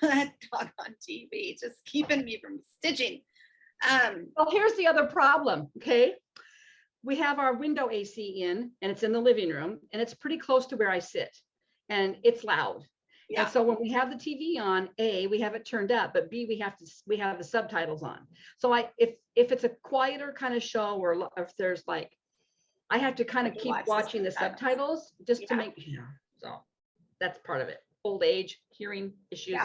That dog on TV, just keeping me from stitching. Well, here's the other problem. Okay. We have our window AC in and it's in the living room and it's pretty close to where I sit and it's loud. Yeah. And so when we have the TV on, A, we have it turned up, but B, we have the subtitles on. So if it's a quieter kind of show or if there's like, I have to kind of keep watching the subtitles just to make, so that's part of it. Old age, hearing issues.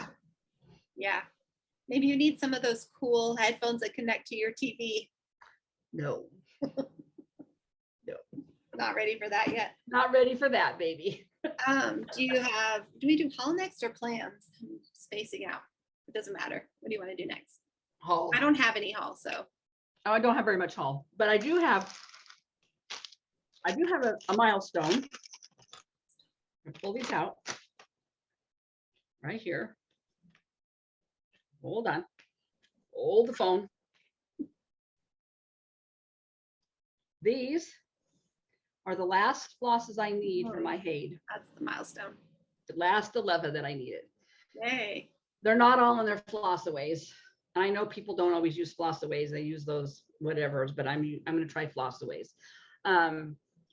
Yeah. Maybe you need some of those cool headphones that connect to your TV. No. Not ready for that yet. Not ready for that, baby. Do we do haul next or plans? I'm spacing out. It doesn't matter. What do you want to do next? Haul. I don't have any haul, so. Oh, I don't have very much haul, but I do have a milestone. I pull these out right here. Hold on. Hold the phone. These are the last flosses I need for my Hade. That's the milestone. The last 11 that I needed. Yay. They're not all in their flossaways. I know people don't always use flossaways. They use those whatevers, but I'm going to try flossaways.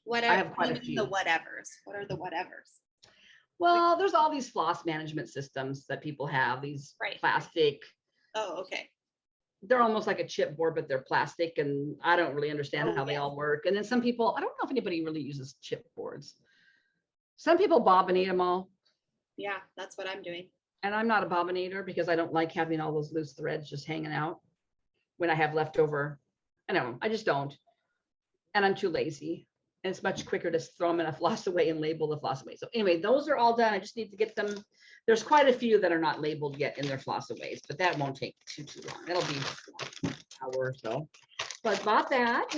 What I have quite a few. The whatevers. What are the whatevers? Well, there's all these floss management systems that people have, these plastic. Oh, okay. They're almost like a chipboard, but they're plastic, and I don't really understand how they all work. And then some people, I don't know if anybody really uses chipboards. Some people bobbinate them all. Yeah, that's what I'm doing. And I'm not a bobbinator because I don't like having all those loose threads just hanging out when I have leftover. I know, I just don't. And I'm too lazy. And it's much quicker to throw them in a floss away and label the floss away. So anyway, those are all done. I just need to get them. There's quite a few that are not labeled yet in their flossaways, but that won't take too long. That'll be an hour or so. So I bought that.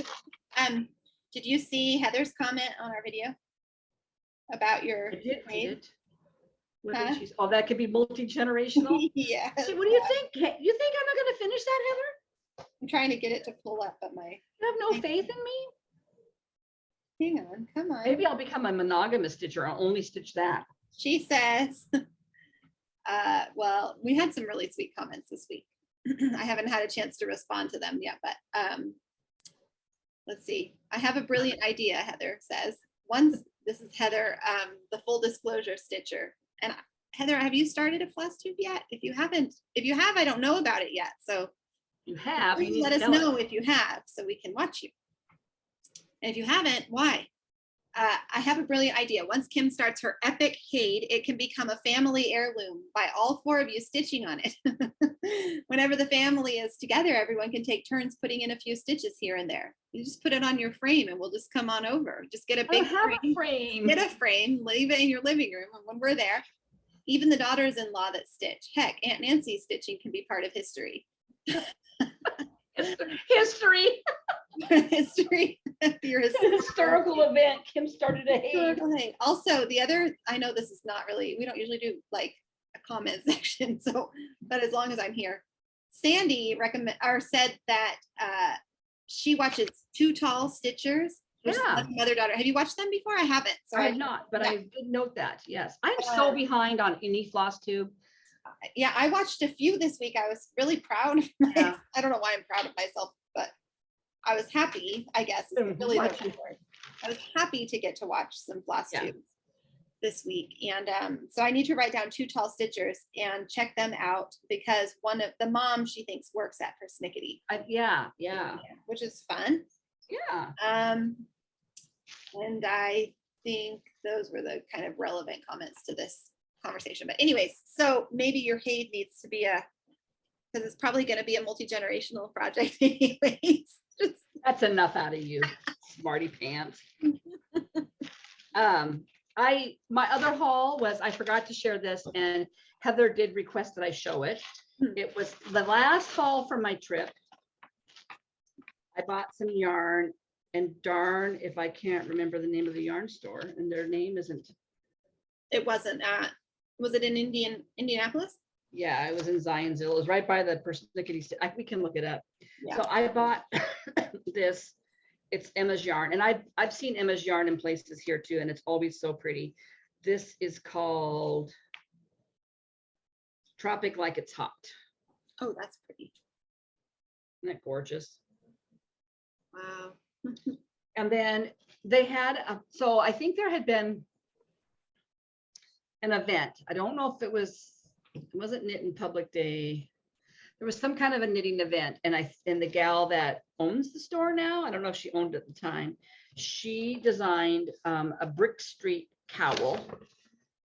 Did you see Heather's comment on our video about your trade? Oh, that could be multi-generational. Yeah. So what do you think? You think I'm not going to finish that, Heather? I'm trying to get it to pull up, but you have no faith in me? Hang on, come on. Maybe I'll become a monogamous stitcher. I'll only stitch that. She says, well, we had some really sweet comments this week. I haven't had a chance to respond to them yet, but let's see. I have a brilliant idea, Heather says. This is Heather, the full disclosure stitcher. And Heather, have you started a Flosstube yet? If you have, I don't know about it yet. So you have. Please let us know if you have, so we can watch you. And if you haven't, why? I have a brilliant idea. Once Kim starts her epic Hade, it can become a family heirloom by all 4 of you stitching on it. Whenever the family is together, everyone can take turns putting in a few stitches here and there. You just put it on your frame and we'll just come on over. Just get a big frame. Get a frame, leave it in your living room. And when we're there, even the daughters-in-law that stitch, heck, Aunt Nancy's stitching can be part of history. History. History. Historical event. Kim started a Hade. Also, I know this is not really, we don't usually do like a comment section, so, but as long as I'm here, Sandy said that she watches Too Tall Stitchers. Yeah. Mother daughter. Have you watched them before? I haven't. So I have not, but I did note that. Yes, I'm so behind on any Flosstube. Yeah, I watched a few this week. I was really proud of myself. I don't know why I'm proud of myself, but I was happy, I guess. Really I was happy to get to watch some Flosstube Yeah. this week. And so I need to write down 2 tall stitchers and check them out because one of the mom she thinks works at Persnickety, Yeah. which is fun. Yeah. And I think those were the kind of relevant comments to this conversation. But anyways, so maybe your Haid needs to be because it's probably going to be a multi-generational project anyways. That's enough out of you, smarty pants. My other haul was, I forgot to share this, and Heather did request that I show it. It was the last haul from my trip. I bought some yarn, and darn if I can't remember the name of the yarn store, and their name isn't. It wasn't was it in Indianapolis? Yeah, it was in Zionsville. It was right by the Persnickety. We can look it up. Yeah. So I bought this. It's Emma's yarn, and I've seen Emma's yarn in places here too, and it's always so pretty. This is called Tropic Like It's Hot. Oh, that's pretty. Isn't that gorgeous? Wow. And then they had so I think there had been an event. I don't know if it wasn't Knit Public Day. There was some kind of a knitting event, and the gal that owns the store now, I don't know if she owned it at the time, she designed a Brick Street cowl.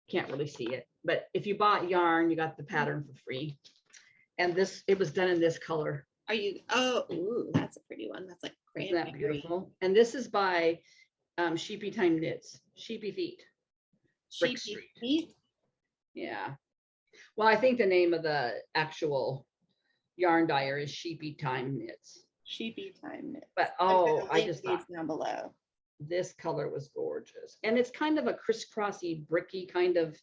Can't really see it, but if you bought yarn, you got the pattern for free. And it was done in this color. Ooh, that's a pretty one. That's like Isn't that cranberry. beautiful? And this is by Sheepy Time Knits, Sheepy Feet. Brick Sheepy Street. feet. Yeah. Well, I think the name of the actual yarn dyer is Sheepy Time Knits. Sheepy Time Knits. But I just thought down below. this color was gorgeous. And it's kind of a crisscrossy, bricky kind of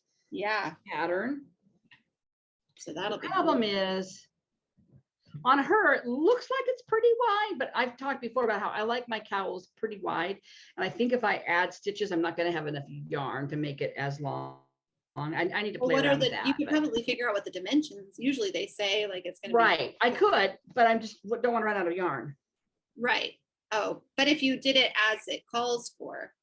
pattern. So that'll be The problem cool. is on her, it looks like it's pretty wide, but I've talked before about how I like my cowls pretty wide. And I think if I add stitches, I'm not going to have enough yarn to make it as long. I need to play around with that. You could probably figure out what the dimensions. Usually they say like it's going to Right. I could, but I'm just don't want to run out of yarn. Right. Oh, but if you did it as it calls for,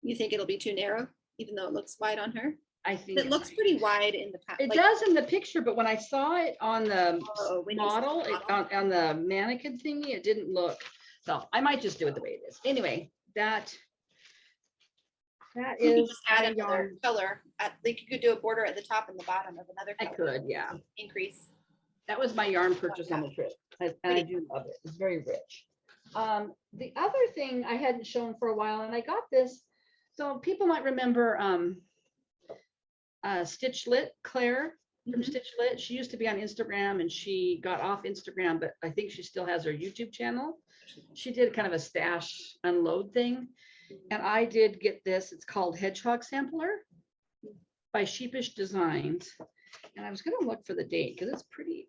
you think it'll be too narrow, even though it looks wide on her? I think It looks pretty wide in the It does in the picture, but when I saw it on the when you saw the model, on the mannequin thingy, it didn't look. So I might just do it the way it is. Anyway, that You could is just add my another yarn. color. Like you could do a border at the top and the bottom of another I color. could, yeah. Increase. That was my yarn purchase on the trip. And I do love it. It's very rich. The other thing I hadn't shown for a while, and I got this, so people might remember Stitch Lit, Claire from Stitch Lit. She used to be on Instagram and she got off Instagram, but I think she still has her YouTube channel. She did kind of a stash unload thing. And I did get this. It's called Hedgehog Sampler by Sheepish Designs. And I was going to look for the date because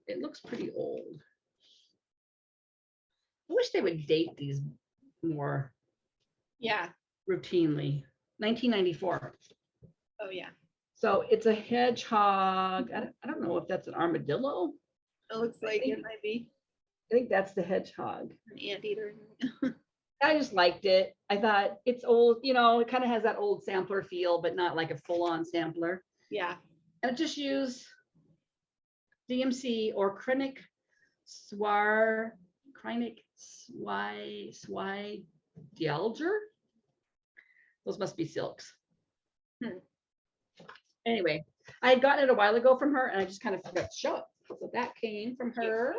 it looks pretty old. I wish they would date these more routinely. 1994. Oh yeah. So it's a hedgehog. I don't know if that's an armadillo. It looks like it might be I think that's the hedgehog. an anteater. I just liked it. I thought it's old, it kind of has that old sampler feel, but not like a full-on sampler. Yeah. And I just use DMC or Kreinik Swidelger. Those must be silks. Anyway, I had gotten it a while ago from her and I just kind of forgot to show it. So that came from her.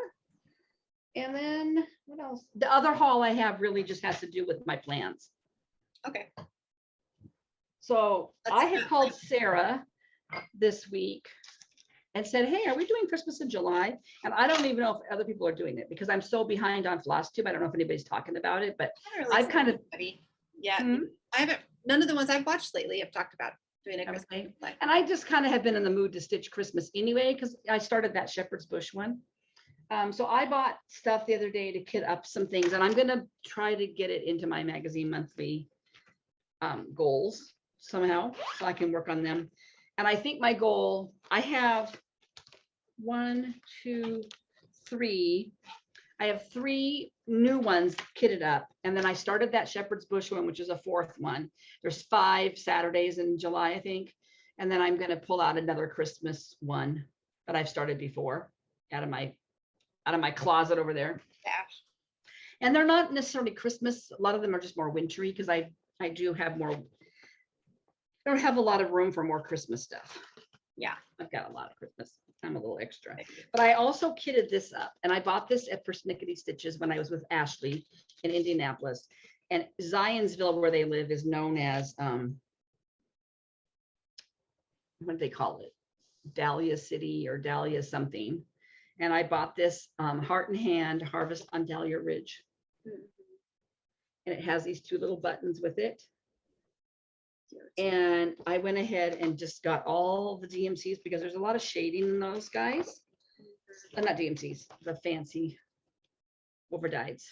And then what else? The other haul I have really just has to do with my plans. Okay. So I had called Sarah this week and said, hey, are we doing Christmas in July? And I don't even know if other people are doing it because I'm so behind on Flosstube. I don't know if anybody's talking about it, but I've kind of. I haven't, none of the ones I've watched lately have talked about doing a Christmas display. And I just kind of have been in the mood to stitch Christmas anyway, because I started that Shepherd's Bush one. So I bought stuff the other day to kit up some things, and I'm going to try to get it into my magazine monthly goals somehow, so I can work on them. And I think my goal, I have 1, 2, 3 I have 3 new ones kitted up, and then I started that shepherd's bush one, which is a 4th one. There's 5 Saturdays in July, I think. And then I'm going to pull out another Christmas one that I've started before out of my closet over there. Dash. And they're not necessarily Christmas. A lot of them are just more wintry because I do have more, I don't have a lot of room for more Christmas stuff. Yeah. I've got a lot of Christmas. I'm a little extra. But I also kitted this up, and I bought this at Persnickety Stitches when I was with Ashley in Indianapolis. And Zionsville, where they live, is known as what do they call it? Dahlia City or Dahlia something. And I bought this Heart in Hand Harvest on Dahlia Ridge. And it has these 2 little buttons with it. And I went ahead and just got all the DMCs because there's a lot of shading in those guys. Not DMCs, the fancy overdyes.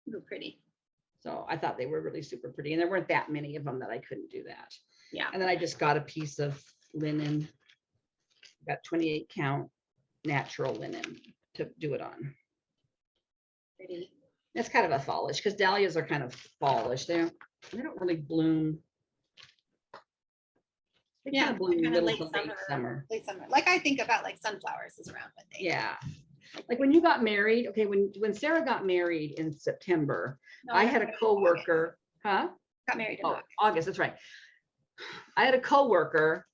Ooh, pretty. So I thought they were really super pretty, and there weren't that many of them that I couldn't do that. Yeah. And then I just got a piece of linen, got 28 count natural linen to do it on. Pretty. It's kind of a fallish because dahlias are kind of fallish. They don't really bloom. They Yeah, kind of bloom kind of middle late to late summer. summer. Late summer. Like I think about like sunflowers is around when they. Yeah. Like when you got married, okay, when Sarah got married in September, No, I got had a married in coworker, August. Got married in August. August, that's right. I had a coworker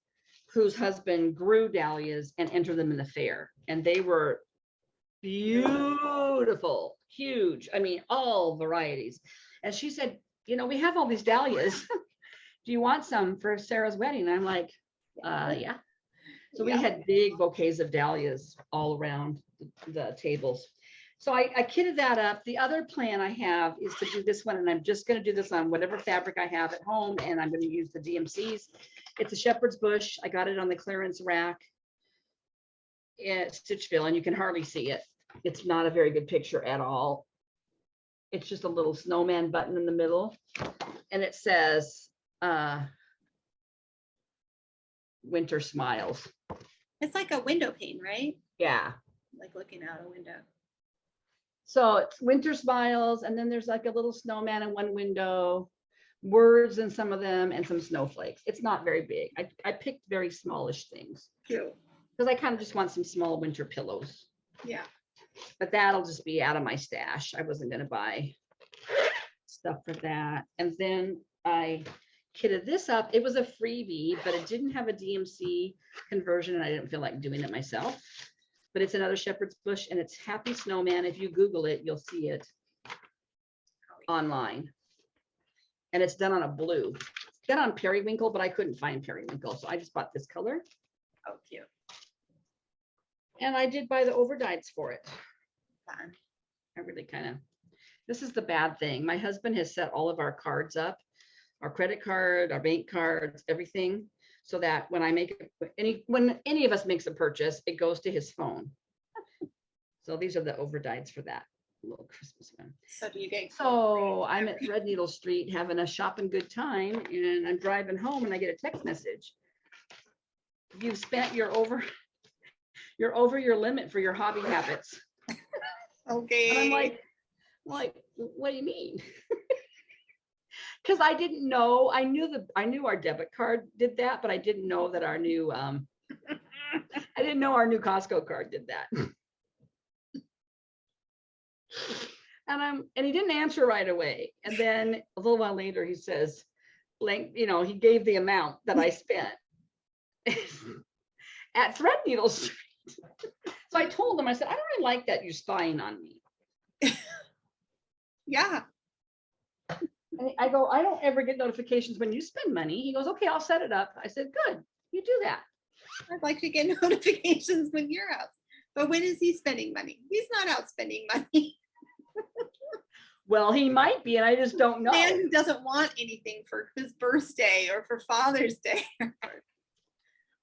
whose husband grew dahlias and entered them in the fair, and they were beautiful, huge. I mean, all varieties. And she said, you know, we have all these dahlias. Do you want some for Sarah's wedding? And I'm like, yeah. So we had big bouquets of dahlias all around the tables. So I kitted that up. The other plan I have is to do this one, and I'm just going to do this on whatever fabric I have at home, and I'm going to use the DMCs. It's a shepherd's bush. I got it on the clearance rack at Stitchville, and you can hardly see it. It's not a very good picture at all. It's just a little snowman button in the middle, and it says Winter Smiles. It's like a window pane, right? Yeah. Like looking out a window. So it's Winter Smiles, and then there's like a little snowman in one window, words in some of them, and some snowflakes. It's not very big. I picked very smallish things Cute. because I kind of just want some small winter pillows. Yeah. But that'll just be out of my stash. I wasn't going to buy stuff for that. And then I kitted this up. It was a freebie, but it didn't have a DMC conversion, and I didn't feel like doing it myself. But it's another shepherd's bush, and it's Happy Snowman. If you Google it, you'll see it online. And it's done on a blue. It's got on periwinkle, but I couldn't find periwinkle, so I just bought this color. Oh, cute. And I did buy the overdyes for it. Fun. I really kind of, this is the bad thing. My husband has set all of our cards up, our credit card, our bank cards, everything, so that when I make when any of us makes a purchase, it goes to his phone. So these are the overdyes for that little Christmas one. So do you get? So I'm at Threadneedle Street having a shopping good time, and I'm driving home, and I get a text message. You've spent you're over your limit for your hobby habits. Okay. And I'm like, what do you mean? Because I didn't know. I knew our debit card did that, but I didn't know that our new I didn't know our new Costco card did that. And he didn't answer right away. And then a little while later he says, like, you know, he gave the amount that I spent at Threadneedle Street. So I told him, I said, I don't really like that you're spying on me. Yeah. And I go, I don't ever get notifications when you spend money. He goes, okay, I'll set it up. I said, good, you do that. I'd like to get notifications when you're out. But when is he spending money? He's not out spending money. Well, he might be, and I just don't know. Man who doesn't want anything for his birthday or for Father's Day.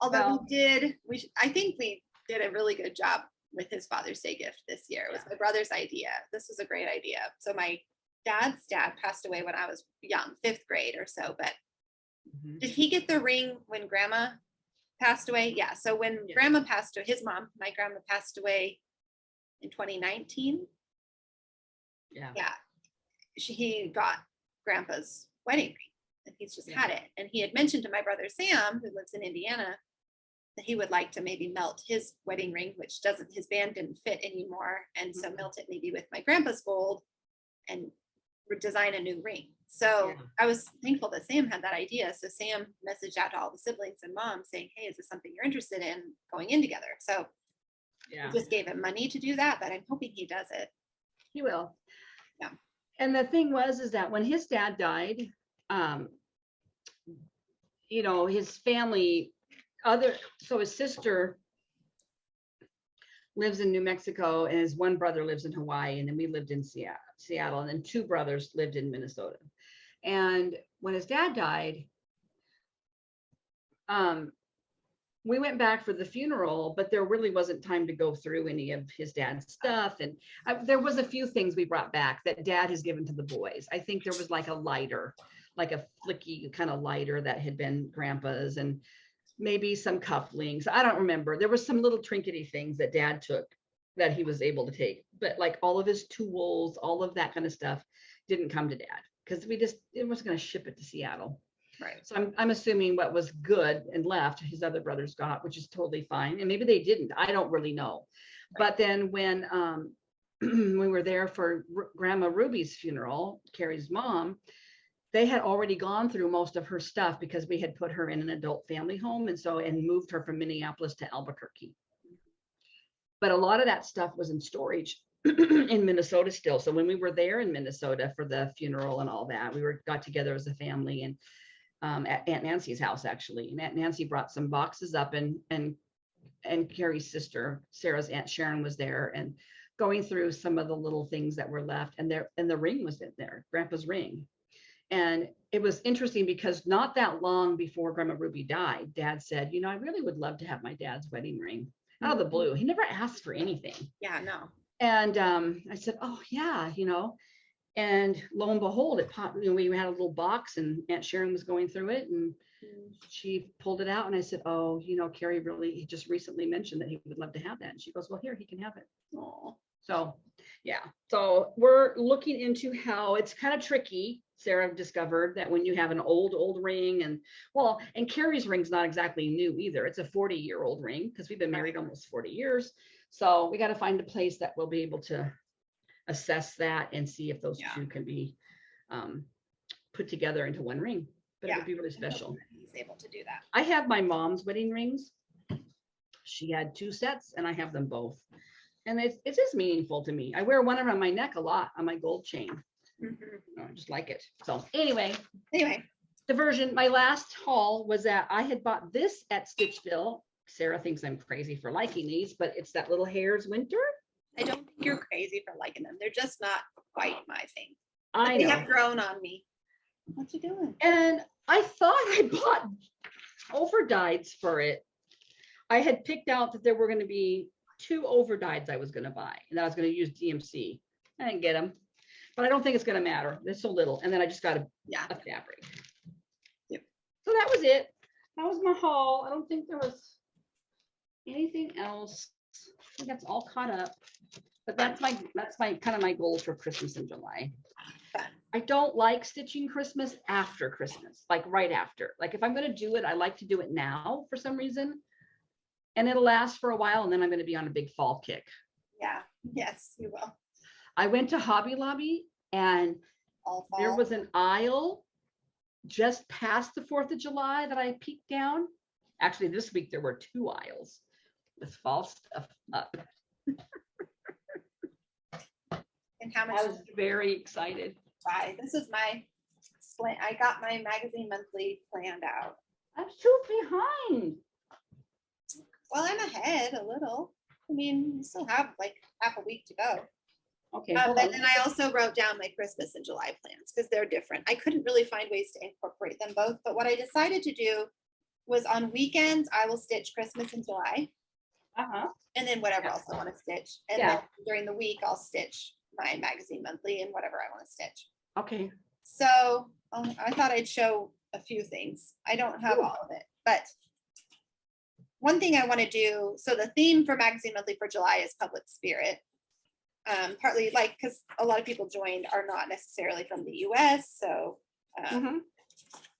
Although Well, I think we did a really good job with his Father's Day gift this year. It was my brother's idea. This was a great idea. So my dad's dad passed away when I was young, 5th grade or so. But Mhm. did he get the ring when Grandma passed away. Yeah. So when Yeah. grandma passed away, his mom, my grandma passed away in 2019. Yeah. Yeah. He got grandpa's wedding ring and he's just Yeah. had it. And he had mentioned to my brother Sam, who lives in Indiana, that he would like to maybe melt his wedding ring, which doesn't, his band didn't fit anymore. And so melt it maybe with my grandpa's gold and design a new ring. So Yeah. I was thankful that Sam had that idea. So Sam messaged out to all the siblings and mom saying, hey, is this something you're interested in going in together? So Yeah. I just gave him money to do that, but I'm hoping he does it. He will. Yeah. And the thing is that when his dad died, you know, his family, so his sister lives in New Mexico and his one brother lives in Hawaii. And then we lived in Seattle, and then two brothers lived in Minnesota. And when his dad died, we went back for the funeral, but there really wasn't time to go through any of his dad's stuff. And there was a few things we brought back that dad has given to the boys. I think there was like a lighter, like a flicky kind of lighter that had been grandpa's, and maybe some cufflinks. I don't remember. There was some little trinkety things that dad took that he was able to take, but like all of his tools, all of that kind of stuff didn't come to dad because it was going to ship it to Seattle. Right. So I'm assuming what was good and left, his other brothers got, which is totally fine. And maybe they didn't. I don't really know. Right. But then when we were there for Grandma Ruby's funeral, Carrie's mom, they had already gone through most of her stuff because we had put her in an adult family home and moved her from Minneapolis to Albuquerque. But a lot of that stuff was in storage in Minnesota still. So when we were there in Minnesota for the funeral and all that, got together as a family and at Aunt Nancy's house, actually. And Aunt Nancy brought some boxes up and Carrie's sister, Sarah's Aunt Sharon, was there and going through some of the little things that were left. And the ring was in there, Grandpa's ring. And it was interesting because not that long before Grandma Ruby died, Dad said, you know, I really would love to have my dad's wedding ring out of the blue. He never asked for anything. Yeah, no. And I said, oh yeah, you know. And lo and behold, it popped. You know, we had a little box, and Aunt Sharon was going through it, and she pulled it out. And I said, "Oh, you know, Carrie he just recently mentioned that he would love to have that." And she goes, "Well, here, he can have it." Oh, so yeah. So we're looking into how it's kind of tricky. Sarah discovered that when you have an old ring, and Carrie's ring's not exactly new either. It's a 40-year-old ring because we've been married almost 40 years. So we got to find a place that will be able to assess that and see if those two can be put together into one ring. But it would be really special. He's able to do that. I have my mom's wedding rings. She had 2 sets and I have them both. And it's just meaningful to me. I wear one around my neck a lot on my gold chain. I just like it. So anyway, diversion. My last haul was that I had bought this at Stitchville. Sarah thinks I'm crazy for liking these, but it's that little Hare's Winter. I don't think you're crazy for liking them. They're just not quite my thing. I know. They know. have grown on me. What you doing? And I thought I bought overdyes for it. I had picked out that there were going to be 2 overdyes I was going to buy, and I was going to use DMC. I didn't get them, but I don't think it's going to matter. There's so little. And then I just got a fabric. Yep. So that was it. That was my haul. I don't think there was anything else. I think that's all caught up. But that's my kind of my goal for Christmas in July. Fun. I don't like stitching Christmas after Christmas, like right after. Like if I'm going to do it, I like to do it now for some reason. And it'll last for a while, and then I'm going to be on a big fall kick. Yeah. Yes, you will. I went to Hobby Lobby, and there was an aisle just past the 4th of July that I peeked down. Actually, this week there were 2 aisles with fall stuff up. And how much? I was very excited. Bye. This is my plan. I got my magazine monthly planned out. I'm so behind. Well, I'm ahead a little. I mean, we still have like half a week to go. Okay. And then I also wrote down my Christmas and July plans because they're different. I couldn't really find ways to incorporate them both. But what I decided to do was on weekends, I will stitch Christmas and July. And then whatever else I want to stitch. And then during the week, I'll stitch my magazine monthly and whatever I want to stitch. Okay. So I thought I'd show a few things. I don't have all of it, but one thing I want to do, so the theme for Magazine Monthly for July is public spirit. Partly like, because a lot of people joined are not necessarily from the US. So, Mhm.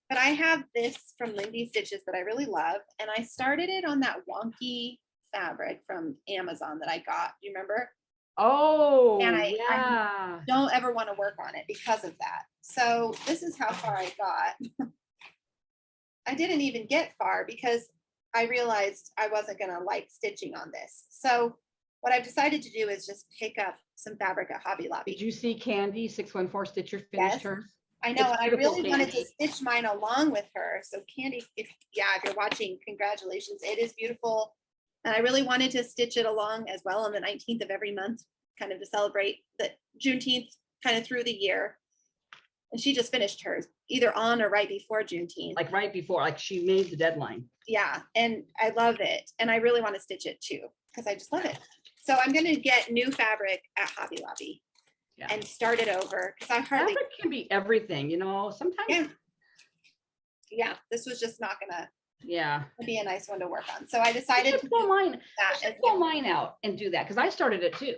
but I have this from Lindy Stitches that I really love. And I started it on that wonky fabric from Amazon that I got. Do you remember? Oh, And I yeah. don't ever want to work on it because of that. So this is how far I got. I didn't even get far because I realized I wasn't going to like stitching on this. So what I've decided to do is just pick up some fabric at Hobby Lobby. Did you see Candy 614 Stitcher Yes. finished hers? I know, It's and I beautiful, really wanted to Candy. stitch mine along with her. So Candy, if you're watching, congratulations. It is beautiful. And I really wanted to stitch it along as well on the 19th of every month, kind of to celebrate the Juneteenth kind of through the year. And she just finished hers either on or right before Juneteenth. Like right before, like she made the deadline. Yeah, and I love it. And I really want to stitch it too, because I just love it. So I'm going to get new fabric at Hobby Lobby. Yeah. And start it over because I hardly. Fabric can be everything, you know, sometimes. Yeah, this was just not gonna Yeah. be a nice one to work on. So I decided to pull do mine. that. I should pull mine out and do that because I started it too.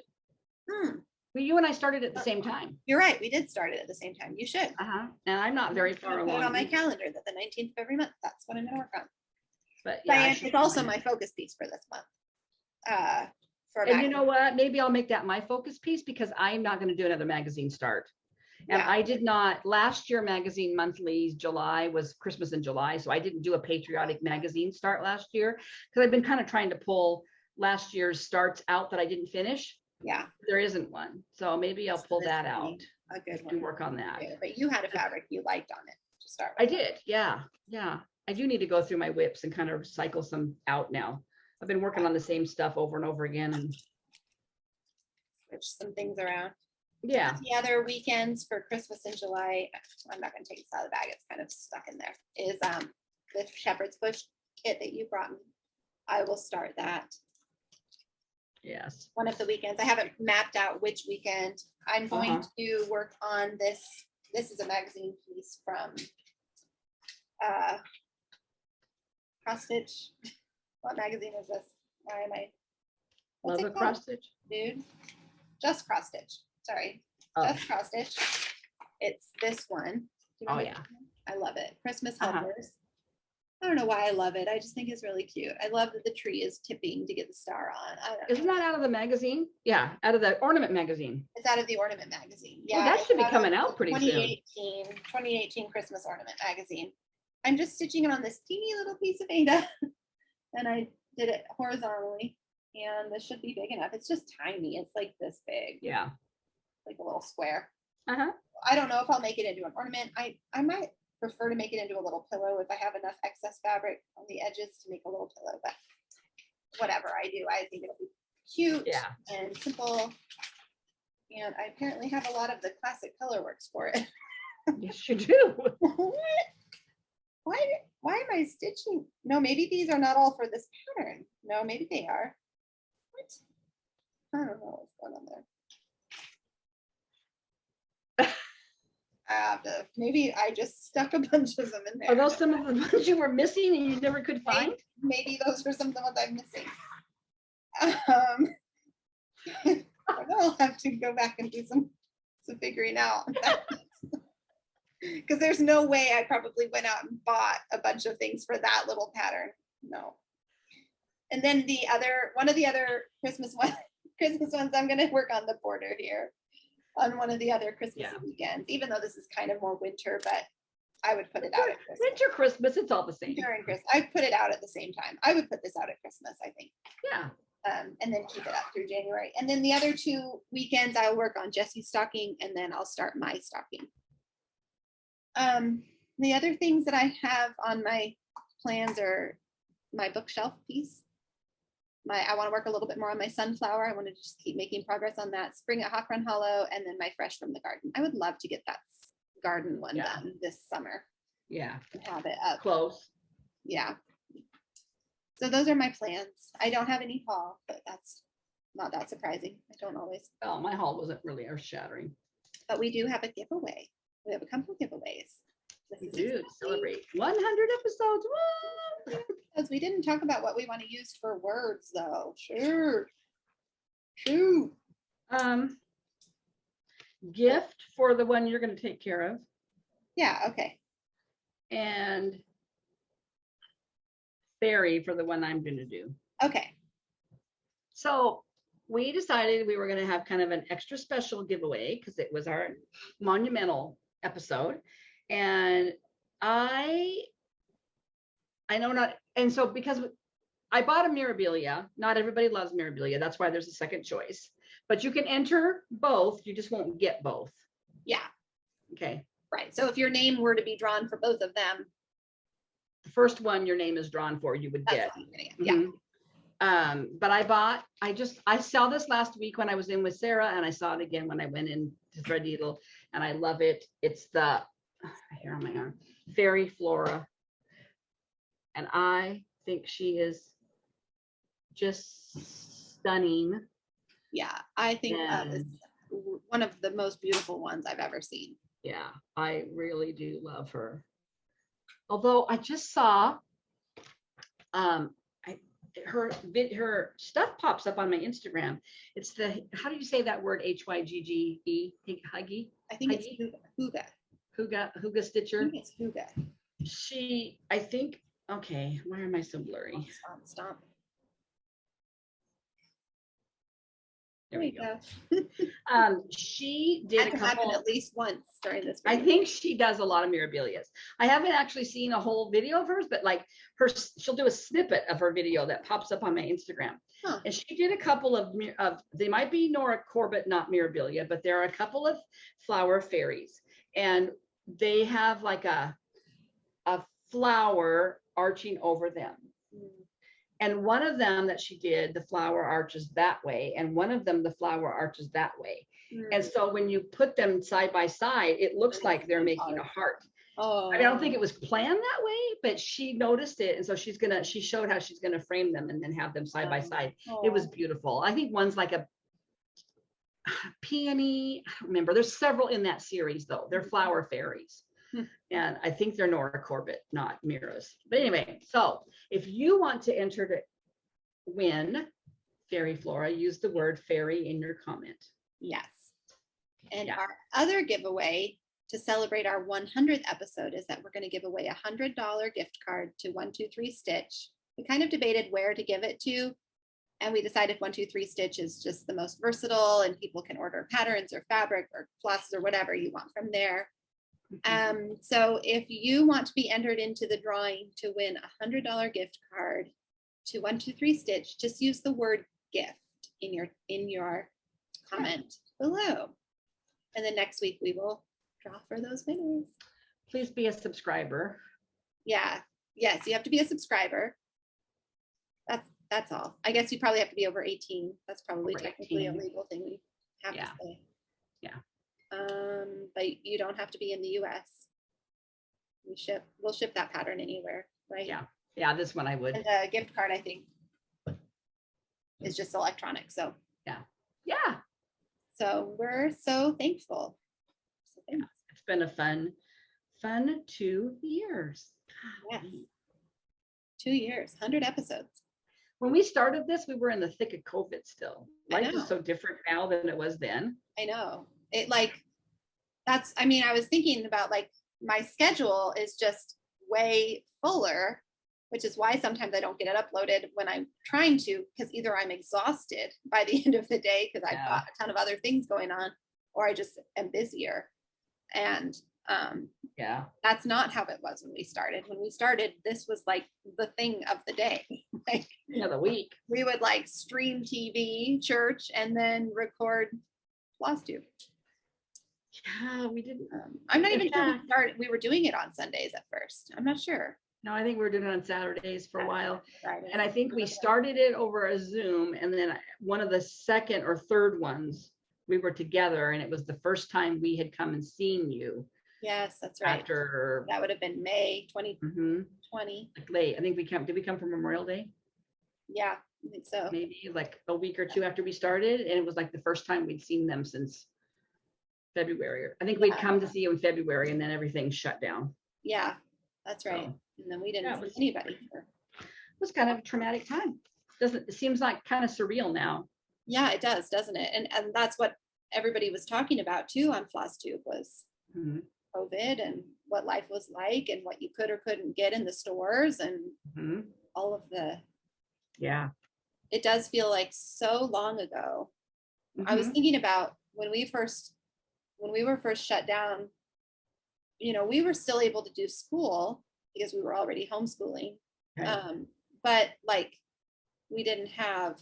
Well, you and I started at the same time. You're right. We did start it at the same time. You should. And I'm not very I'm far gonna put it along. on my calendar that the 19th of every month. That's what I'm gonna work on. But yeah, Diane, it's also my focus piece for this month. And you know what? Maybe I'll make that my focus piece because I'm not going to do another magazine start. And I did not, last year Magazine Monthly July was Christmas in July. So I didn't do a patriotic magazine start last year because I've been kind of trying to pull last year's starts out that I didn't finish. Yeah. There isn't one. So maybe I'll pull that out a good one. and work on that. But you had a fabric you liked on it to start with. I did. Yeah. Yeah. I do need to go through my whips and kind of cycle some out now. I've been working on the same stuff over and over again and switch some things around. Yeah. The other weekends for Christmas in July, I'm not going to take this out of the bag. It's kind of stuck in there. Is the Shepherd's Bush kit that you brought me. I will start that. Yes. One of the weekends. I haven't mapped out which weekend. I'm going to work on this. This is a magazine piece from Cross Stitch. What magazine is this? Why am I? Love a Cross Stitch, dude. Just Cross Stitch. Sorry, Just Cross Stitch. It's this one. Yeah, I love it. Christmas helpers. I don't know why I love it. I just think it's really cute. I love that the tree is tipping to get the star on. Isn't that out of the magazine? Yeah, out of the Ornament magazine. It's out of the Ornament magazine. Yeah, well, that should be coming out pretty 2018 Christmas Ornament magazine. I'm just stitching it on this teeny little piece of Ada, and I did it horizontally, and this should be big enough. It's just tiny. It's like this big. Yeah, like a little square. I don't know if I'll make it into an ornament. I might prefer to make it into a little pillow if I have enough excess fabric on the edges to make a little pillow, but whatever I do, I think it'll be cute and simple. And I apparently have a lot of the classic color works for it. Yes, you do. Why am I stitching? No, maybe these are not all for this pattern. No, maybe they are. What? I don't know what's going on there. I have to, maybe I just stuck a bunch of them in there. Are those some of the ones you were missing and you never could find? Maybe those were some of the ones I'm missing. I'll have to go back and do some figuring out. Because there's no way I probably went out and bought a bunch of things for that little pattern. No. And then one of the other Christmas ones, I'm going to work on the border here on one of the other Christmas weekends, even though this is kind of more winter, but I would put it out at Christmas. Winter, Christmas, it's all the same. During Christmas, I put it out at the same time. I would put this out at Christmas, I think. Yeah. And then keep it up through January. And then the other 2 weekends, I'll work on Jessie's stocking, and then I'll start my stocking. The other things that I have on my plans are my bookshelf piece. I want to work a little bit more on my sunflower. I want to just keep making progress on that. Spring at Hawk Run Hollow, and then my Fresh from the Garden. I would love to get that garden one done this summer. Yeah. And have it up. Close. Yeah. So those are my plans. I don't have any haul, but that's not that surprising. I don't always. Oh, my haul wasn't really earth-shattering. But we do have a giveaway. We have a couple of giveaways. We do celebrate 100 episodes. Woo! Because we didn't talk about what we want to use for words though. Sure. Shoot. Gift for the one you're going to take care of, Yeah, okay. and fairy for the one I'm going to do. Okay. So we decided we were going to have kind of an extra special giveaway because it was our monumental episode. And I know not, and so because I bought a Mirabilia, not everybody loves Mirabilia. That's why there's a second choice, but you can enter both. You just won't get both. Yeah. Okay. Right. So if your name were to be drawn for both of them, The first one your name is drawn for, you would that's get. what I'm gonna get. Yeah. But I saw this last week when I was in with Sarah, and I saw it again when I went in to thread needle, and I love it. It's the here on my arm, Fairy Flora. And I think she is just stunning. Yeah. I think that And- is one of the most beautiful ones I've ever seen. Yeah, I really do love her. Although I just saw her stuff pops up on my Instagram. It's how do you say that word? Hygge? Huggy? I think it's Huga. Huga I Stitcher. think it's Huga. I think, okay, why am I so blurry? Stop. There we go. go. She Had did a to happen couple. at least once during this I video. think she does a lot of Mirabilias. I haven't actually seen a whole video of hers, but like she'll do a snippet of her video that pops up on my Instagram. Huh. And she did a couple of they might be Nora Corbett, not Mirabilia, but there are a couple of flower fairies, and they have like a flower arching over them. And one of them that she did, the flower arches that way, and one of them, the flower arches that way. And so when you put them side by side, it looks like they're making a heart. Oh, I don't think it was planned that way, but she noticed it. And so she showed how she's gonna frame them and then have them side by side. It was beautiful. I think one's like a peony. I don't remember. There's several in that series though. They're flower fairies. And I think they're Nora Corbett, not Mira's. But anyway, so if you want to enter to win Fairy Flora, use the word fairy in your comment. yes. And Yeah. our other giveaway to celebrate our 100th episode is that we're going to give away a $100 gift card to 123 Stitch. We kind of debated where to give it to, and we decided 123 Stitch is just the most versatile, and people can order patterns or fabric or flosses or whatever you want from there. So if you want to be entered into the drawing to win a $100 gift card to 123 Stitch, just use the word gift in your comment below. And then next week we will draw for those winners. Please be a subscriber. Yeah. Yes, you have to be a subscriber. That's all. I guess you probably have to be over 18. That's probably Over technically 18. a legal thing we have Yeah. to say. Yeah. But you don't have to be in the US. We'll ship that pattern anywhere, right? Yeah. Yeah, this one I would. And the gift card, I think, is just electronic. So Yeah. So we're so thankful. So thanks. It's been a fun 2 years. Yes. 2 years, 100 episodes. When we started this, we were in the thick of COVID still. I Life know. is so different now than it was then. I know. I was thinking about like my schedule is just way fuller, which is why sometimes I don't get it uploaded when I'm trying to, because either I'm exhausted by the end of the day because I've got a ton of other things going on, or I just am busier. And Yeah. that's not how it was when we started. When we started, this was like the thing of the day. Like The week. we would like stream TV, church, and then record Flosstube. Yeah, we didn't. I'm not even sure Yeah. we were doing it on Sundays at first. I'm not sure. No, I think we were doing it on Saturdays for a while. Fridays. And I think we started it over a Zoom, and then one of the second or third ones, we were together, and it was the first time we had come and seen you Yes, that's right. after That would have been May 2020. like late. I think did we come from Memorial Day? Yeah, I think so. Maybe like a week or two after we started, and it was like the first time we'd seen them since February. I think we'd come to see you in February, and then everything shut down. Yeah, that's right. So, And then we didn't Yeah, it see was- anybody for was kind of a traumatic time. It seems like kind of surreal now. Yeah, it does, doesn't it? And that's what everybody was talking about too on Flosstube was Mhm. COVID and what life was like and what you could or couldn't get in the stores and Mhm. all of the, Yeah. it does feel like so long ago. I was Mhm. thinking about when we were first shut down, we were still able to do school because we were already homeschooling. Okay. But like we didn't have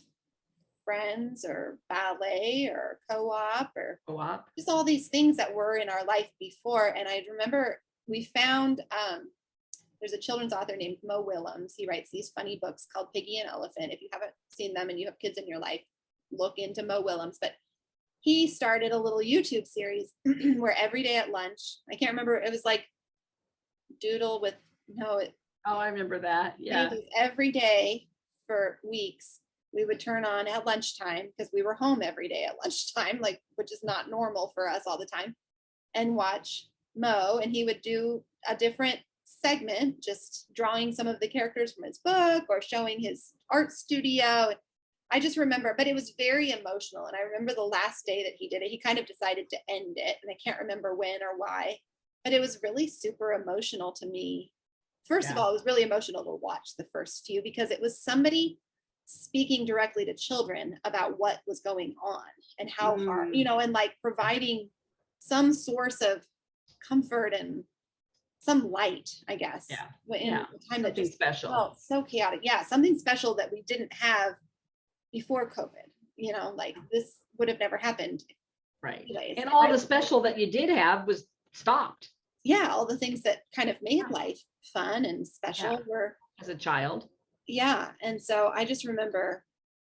friends or ballet or co-op or Co-op. just all these things that were in our life before. And I remember we found there's a children's author named Mo Willems. He writes these funny books called Piggy and Elephant. If you haven't seen them and you have kids in your life, look into Mo Willems. But he started a little YouTube series where every day at lunch, I can't remember, it was like doodle with Oh, I remember that. Yeah. every day for weeks we would turn on at lunchtime because we were home every day at lunchtime, like, which is not normal for us all the time, and watch Mo, and he would do a different segment, just drawing some of the characters from his book or showing his art studio. I just remember, but it was very emotional. And I remember the last day that he did it, he kind of decided to end it. And I can't remember when or why, but it was really super emotional to me. First of Yeah. all, it was really emotional to watch the first few because it was somebody speaking directly to children about what was going on and how hard, and like providing some source of comfort and some light, I guess. Yeah. In Yeah. a time that Something just special. felt so chaotic. Yeah, something special that we didn't have before COVID. Like this would have never happened. Right. Anyways. And all the special that you did have was stopped. Yeah, all the things that kind of made life fun and special were as a child. Yeah, and so I just remember,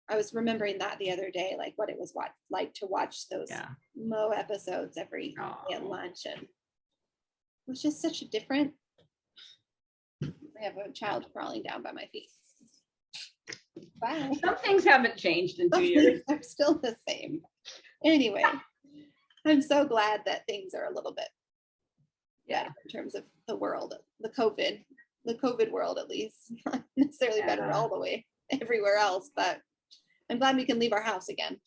I was remembering that the other day, like what it was like to watch those Mo episodes every day at lunch, and it was just such a different. I have a child crawling down by my feet. Bye. Some things haven't changed in 2 years. They're still the same. Anyway, I'm so glad that things are a little bit better in terms of the world, the COVID world, at least. Not necessarily better all the way everywhere else, but I'm glad we can leave our house again.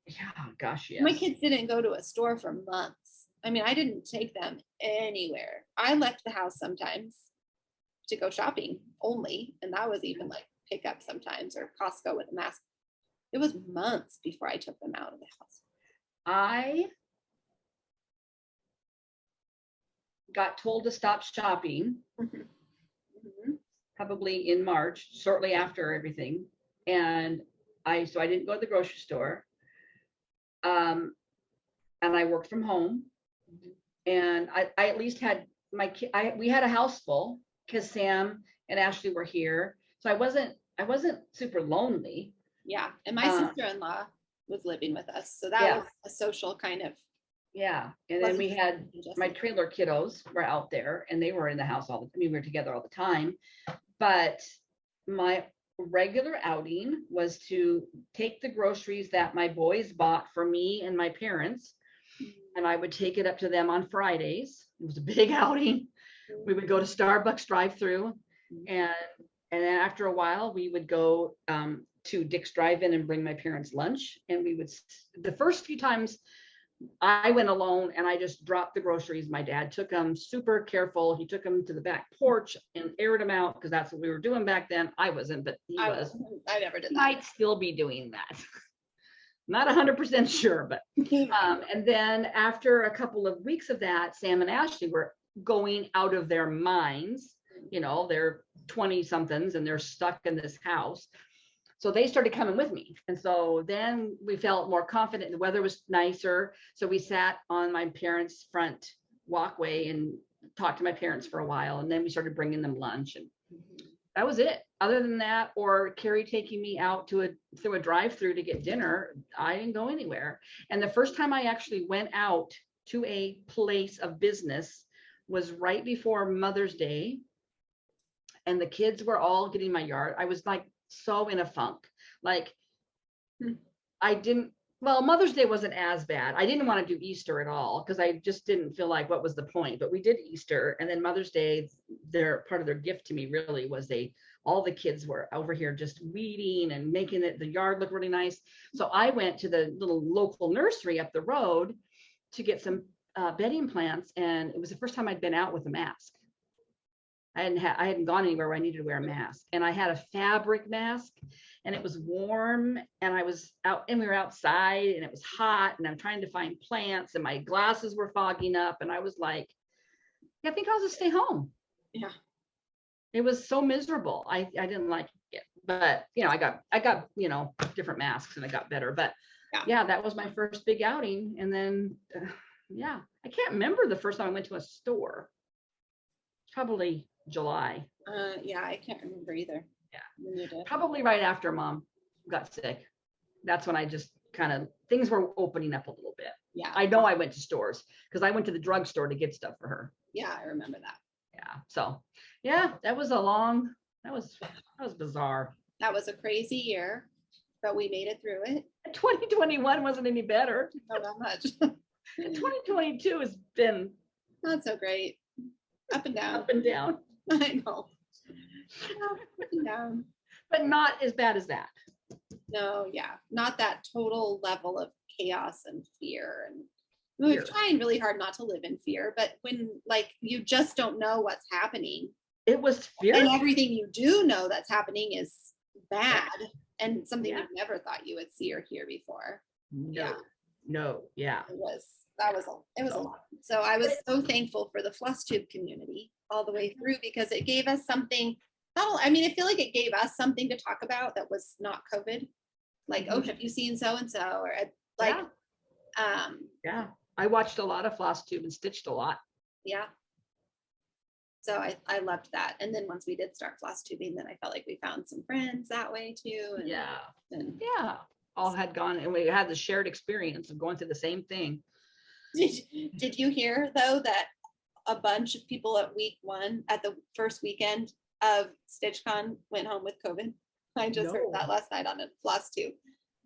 Yeah, gosh, yes. My kids didn't go to a store for months. I mean, I didn't take them anywhere. I left the house sometimes to go shopping only, and that was even like pickup sometimes or Costco with a mask. It was months before I took them out of the house. I got told to stop shopping probably in March, shortly after everything. And I didn't go to the grocery store. And I worked from home. And I at least had we had a house full because Sam and Ashley were here. So I wasn't super lonely. Yeah. And my sister-in-law was living with us. So that was a social kind of. Yeah. And then we had my trailer kiddos were out there and they were in the house all the time. We were together all the time. But my regular outing was to take the groceries that my boys bought for me and my parents, and I would take it up to them on Fridays. It was a big outing. We would go to Starbucks drive-through, and then after a while we would go to Dick's Drive-In and bring my parents lunch. And we would, the first few times I went alone and I just dropped the groceries. My dad took them, super careful. He took them to the back porch and aired them out because that's what we were doing back then. I wasn't, but he was. I never did that. Might still be doing that. Not 100% sure, but and then after a couple of weeks of that, Sam and Ashley were going out of their minds. They're 20 somethings and they're stuck in this house. So they started coming with me. And so then we felt more confident. The weather was nicer. So we sat on my parents' front walkway and talked to my parents for a while. And then we started bringing them lunch. And that was it. Other than that, or Carrie taking me out through a drive-through to get dinner, I didn't go anywhere. And the first time I actually went out to a place of business was right before Mother's Day. And the kids were all getting my yard. I was like, so in a funk. Like I didn't Well, Mother's Day wasn't as bad. I didn't want to do Easter at all because I just didn't feel like what was the point. But we did Easter, and then Mother's Day, their part of their gift to me really was all the kids were over here just weeding and making the yard look really nice. So I went to the little local nursery up the road to get some bedding plants, and it was the first time I'd been out with a mask. I hadn't gone anywhere where I needed to wear a mask, and I had a fabric mask, and it was warm, and I was out, and we were outside, and it was hot, and I'm trying to find plants, and my glasses were fogging up, and I was like, yeah, I think I'll just stay home. Yeah. It was so miserable. I didn't like it, but I got different masks, and I got better. But yeah, that was my first big outing, and then I can't remember the first time I went to a store. Probably July. I can't remember either. Yeah. Probably right after Mom got sick. That's when I just things were opening up a little bit. Yeah. I know I went to stores because I went to the drugstore to get stuff for her. Yeah, I remember that. Yeah. So that was bizarre. That was a crazy year, but we made it through it. 2021 wasn't any better. No, not much. 2022 has been not so great. Up and down. Up and down. I know. Up and down. But not as bad as that. No, not that total level of chaos and fear. And we're trying really hard not to live in fear, but when you just don't know what's happening. It was fear. And everything you do know that's happening is bad and something you've never thought you would see or hear before. No. It was a lot. So I was so thankful for the Flosstube community all the way through because it gave us something. I feel like it gave us something to talk about that was not COVID. Like, oh, have you seen so and so? Or I watched a lot of Flosstube and stitched a lot. Yeah. So I loved that. And then once we did start Flosstubing, then I felt like we found some friends that way too. And, all had gone, and we had the shared experience of going through the same thing. Did you hear though that a bunch of people at week 1 at the first weekend of StitchCon went home with COVID? I just heard that last night on a Flosstube.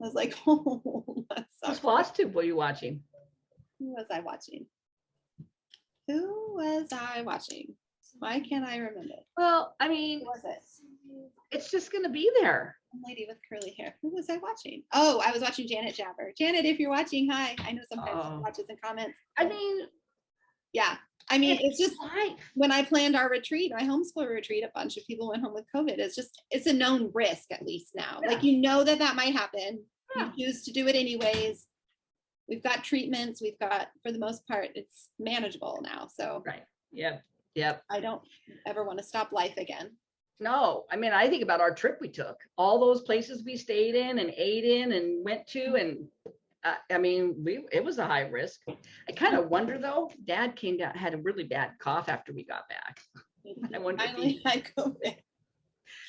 I was like, oh, that sucks. What Flosstube were you watching? Who was I watching? Why can't I remember? Well, I mean, who was it? It's just going to be there. A lady with curly hair. Who was I watching? Oh, I was watching Janet Jabber. Janet, if you're watching, hi. I know sometimes she watches and comments. It's just when I planned our retreat, my homeschool retreat, a bunch of people went home with COVID. It's a known risk at least now. Yeah. That might happen. Yeah. You choose to do it anyways. We've got treatments. We've got, for the most part, it's manageable now. So right. Yep. I don't ever want to stop life again. No, I think about our trip we took, all those places we stayed in and ate in and went to, and it was a high risk. I kind of wonder though, Dad came down, had a really bad cough after we got back. I wonder if he had COVID,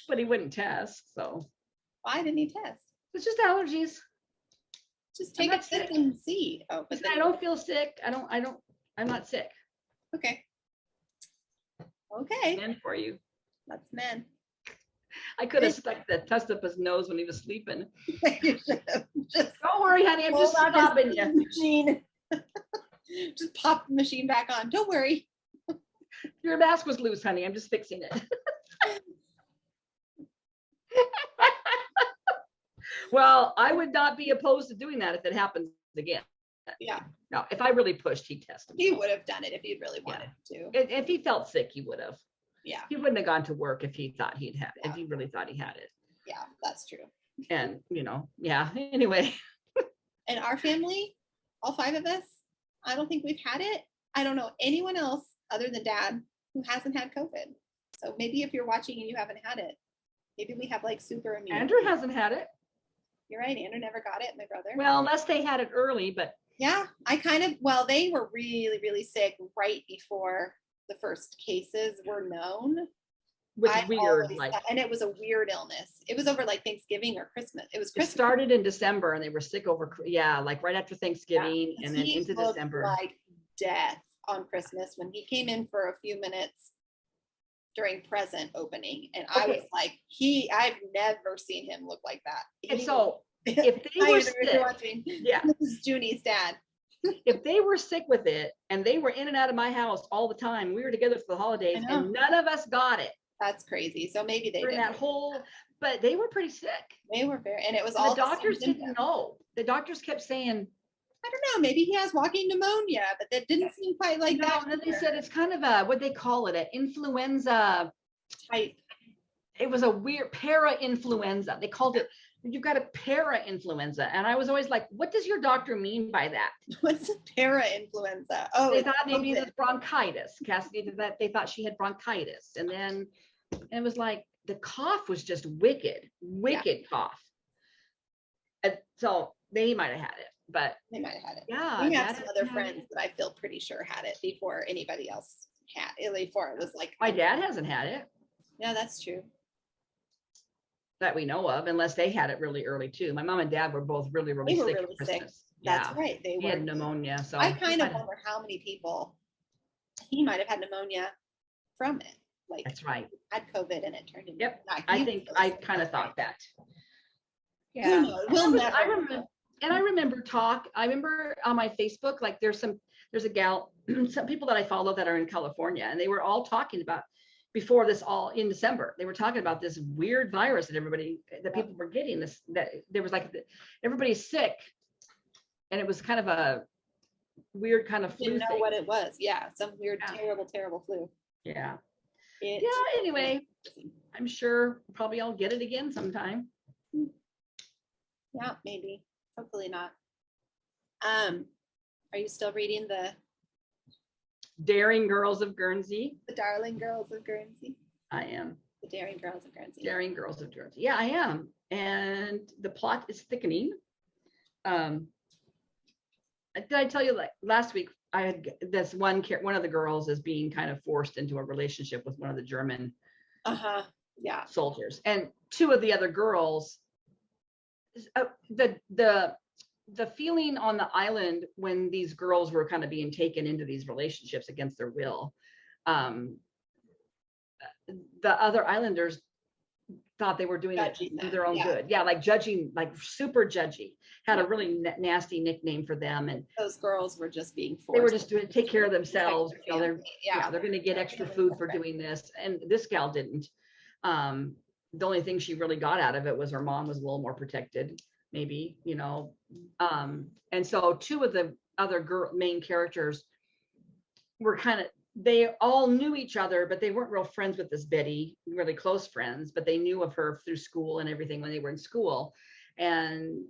but he wouldn't test. So why didn't he test? It's just allergies. Just take a test and see. Oh, but I don't feel sick. I'm not sick. Okay. Men for you. That's men. I could have stuck the test up his nose when he was sleeping. You should have. Don't worry, honey. I'm just stopping you. Machine. Just pop the machine back on. Don't worry. Your mask was loose, honey. I'm just fixing it. Well, I would not be opposed to doing that if it happens again. Yeah. No, if I really pushed, he'd test him. He would have done it if he really wanted to. If he felt sick, he would have. Yeah. He wouldn't have gone to work if he thought he'd had it, if he really thought he had it. Yeah, that's true. And, anyway. And our family, all 5 of us, I don't think we've had it. I don't know anyone else other than Dad who hasn't had COVID. So maybe if you're watching and you haven't had it, maybe we have super immune. Andrew hasn't had it. You're right. Andrew never got it. My brother. Well, unless they had it early, but. Yeah, they were really, really sick right before the first cases were known. Was weird, and it was a weird illness. It was over Thanksgiving or Christmas. It was Christmas. It started in December and they were sick over, right after Thanksgiving and then into December. Like death on Christmas when he came in for a few minutes during present opening. And I was like, I've never seen him look like that. And so if they Hi, were Andrew, if you're sick, watching. yeah, This is Junie's dad. if they were sick with it and they were in and out of my house all the time, we were together for the holidays I know. and none of us got it That's crazy. So maybe they during did. that whole, but they were pretty sick. They were very, and it was And all the doctors same didn't symptoms. know. The doctors kept saying, I don't know, maybe he has walking pneumonia, but that didn't seem quite like no, that. and then they said it's kind of a, what they call it, an influenza. Type. It was a weird para-influenza. They called it, you've got a para-influenza. And I was always like, what does your doctor mean by that? What's a para-influenza? Oh, They it's thought maybe COVID. it was bronchitis. Cassidy, that they thought she had bronchitis. And then it was like, the cough was just wicked cough. And so they might have had it, but They might have had it. yeah. We have that some is other how- friends that I feel pretty sure had it before anybody else had it, before it was like, My dad hasn't had it yeah, that's true. that we know of, unless they had it really early too. My mom and dad were both really, really They were sick at really sick. Christmas. That's Yeah, right. They he had were. pneumonia. So I kind of wonder how many people he might have had pneumonia from it. Like that's right. had COVID and it turned into. Yep, not I he think was- I kind of thought that. Who Yeah. knows? We'll never. I remember I remember on my Facebook, like there's a gal, some people that I follow that are in California, and they were all talking about before this, all in December, they were talking about this weird virus that people were getting, this, that there was like, everybody's sick. And it was kind of a weird kind of flu Didn't know thing. what it was. Yeah, some weird, Yeah. terrible flu. Yeah. It- Yeah. Anyway, I'm sure probably I'll get it again sometime. Yeah, maybe. Hopefully not. Are you still reading the Daring Girls of Guernsey. Darling Girls of Guernsey? I am. The Daring Girls of Guernsey. Daring Girls of Guernsey. Yeah, I am. And the plot is thickening. Did I tell you, like last week, I had this one of the girls is being kind of forced into a relationship with one of the German Yeah. soldiers, and two of the other girls, the feeling on the island when these girls were kind of being taken into these relationships against their will, the other islanders thought they were doing it Judging for them, their own yeah. good. Yeah, like judging, like super judgy. Had a really nasty nickname for them, and Those girls were just being forced. they were just doing take care of themselves. Protect You know, their they're family. yeah, they're going to get extra food for doing this, and this gal didn't. The only thing she really got out of it was her mom was a little more protected, maybe, you know. And so two of the other main characters were they all knew each other, but they weren't real friends with this Betty, really close friends, but they knew of her through school and everything when they were in school. And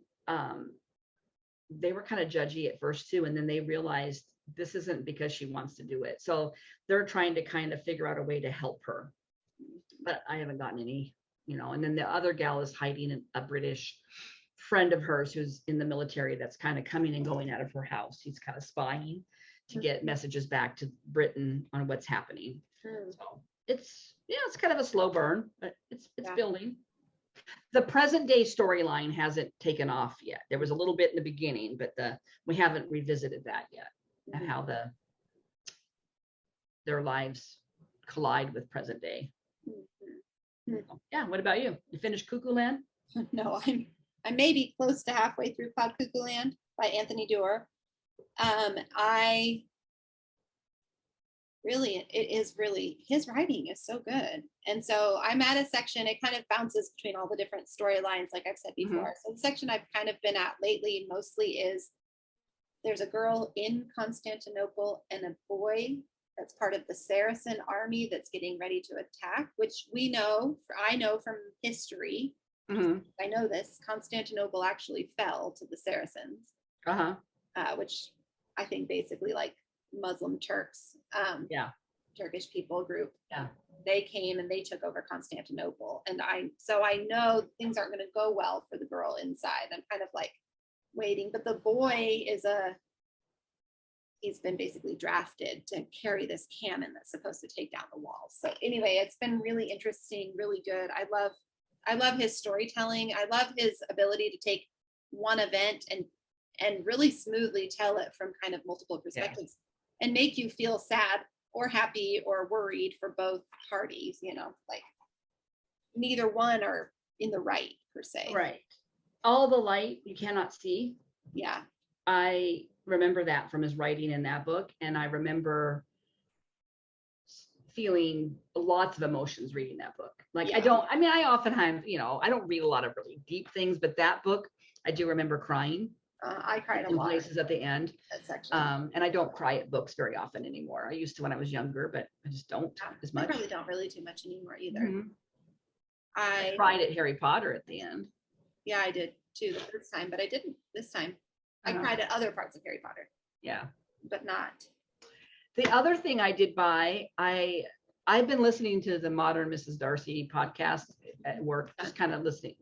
they were kind of judgy at first too. And then they realized this isn't because she wants to do it. So they're trying to kind of figure out a way to help her. But I haven't gotten any, you know. And then the other gal is hiding a British friend of hers who's in the military that's kind of coming and going out of her house. He's kind of spying to get messages back to Britain on what's happening. So it's kind of a slow burn, but it's building. The present day storyline hasn't taken off yet. There was a little bit in the beginning, but we haven't revisited that yet, and how their lives collide with present day. So, yeah. What about you? You finished Cuckooland? No, I may be close to halfway through Cloud Cuckooland by Anthony Doerr. His writing is so good. And so I'm at a section, it kind of bounces between all the different storylines, like I've said before. So the section I've kind of been at lately mostly is there's a girl in Constantinople and a boy that's part of the Saracen army that's getting ready to attack, which I know from history. I know this, Constantinople actually fell to the Saracens, which I think basically like Muslim Turks, Turkish people group. Yeah. They came and they took over Constantinople. And I know things aren't going to go well for the girl inside. I'm kind of like waiting, but the boy he's been basically drafted to carry this cannon that's supposed to take down the walls. So anyway, it's been really interesting, really good. I love his storytelling. I love his ability to take one event and really smoothly tell it from kind of multiple perspectives and make you feel sad or happy or worried for both parties, you know, like neither one are in the right per se. Right. All the light you cannot see. Yeah. I remember that from his writing in that book. And I remember feeling lots of emotions reading that book. Like Yeah. I often have, I don't read a lot of really deep things, but that book, I do remember crying I cried a in lot. places at the end. That section. And I don't cry at books very often anymore. I used to when I was younger, but I just don't as I much. probably don't really do much anymore either. Mhm. I I cried at Harry Potter at the end. Yeah, I did too the first time, but I didn't this time. I Uh-huh. cried at other parts of Harry Potter, Yeah. but not. The other thing I did buy, I've been listening to the Modern Mrs. Darcy podcast at work, just kind of listening,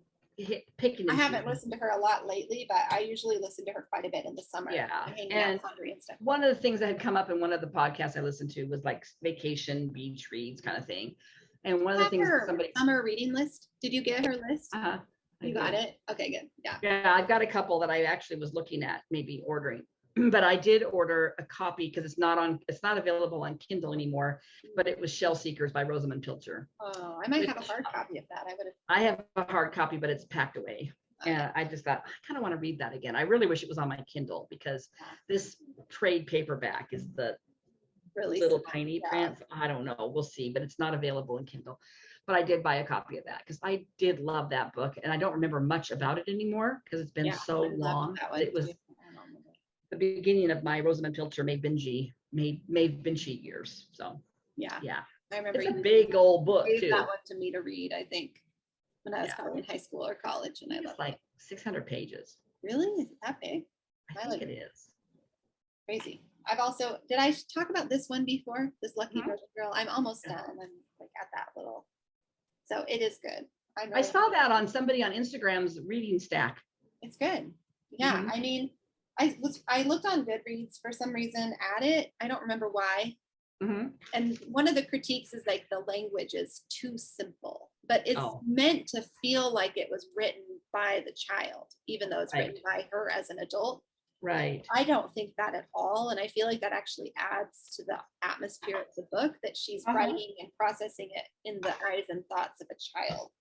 picking. I and haven't choosing. listened to her a lot lately, but I usually listen to her quite a bit in the summer. Yeah, hanging and out laundry and stuff. One of the things that had come up in one of the podcasts I listened to was like vacation beach reads kind of thing. And one of the things Her somebody, summer reading list. Did you get her list? I You did. got it? Okay, good. Yeah. Yeah, I've got a couple that I actually was looking at maybe ordering, but I did order a copy because it's not available on Kindle anymore, but it was Shell Seekers by Rosamund Pilcher. Oh, I might have a hard copy of that. I would have. I have a hard copy, but it's packed away. And I just thought, I kind of want to read that again. I really wish it was on my Kindle because this trade paperback is the Really little small. tiny Yeah. prints. I don't know. We'll see, but it's not available in Kindle. But I did buy a copy of that because I did love that book. And I don't remember much about it anymore because it's been Yeah, so I loved long. that one It was too. I don't remember. the beginning of my Rosamund Pilcher Maeve Binchy years. So Yeah, yeah, I remember it's a you big old book gave too. that one to me to read, I think, when I was Yeah. probably in high school or college, and I It's loved like it. 600 pages. Really? Is it that big? I I think like it is. Crazy. I've also, did I talk about this one before? This Lucky Mhm. Virgin Girl? I'm almost Yeah. done. I'm like at that little. So it is good. I saw that on somebody on Instagram's reading stack. It's good. Yeah. Mhm. I mean, I looked on Goodreads for some reason at it. I don't remember why. Mhm. And one of the critiques is like the language is too simple, but it's Oh. meant to feel like it was written by the child, even though it's Right. written by her as an adult. Right. I don't think that at all. And I feel like that actually adds to the atmosphere of the book that she's Uh-huh. writing and processing it in the eyes and thoughts of a child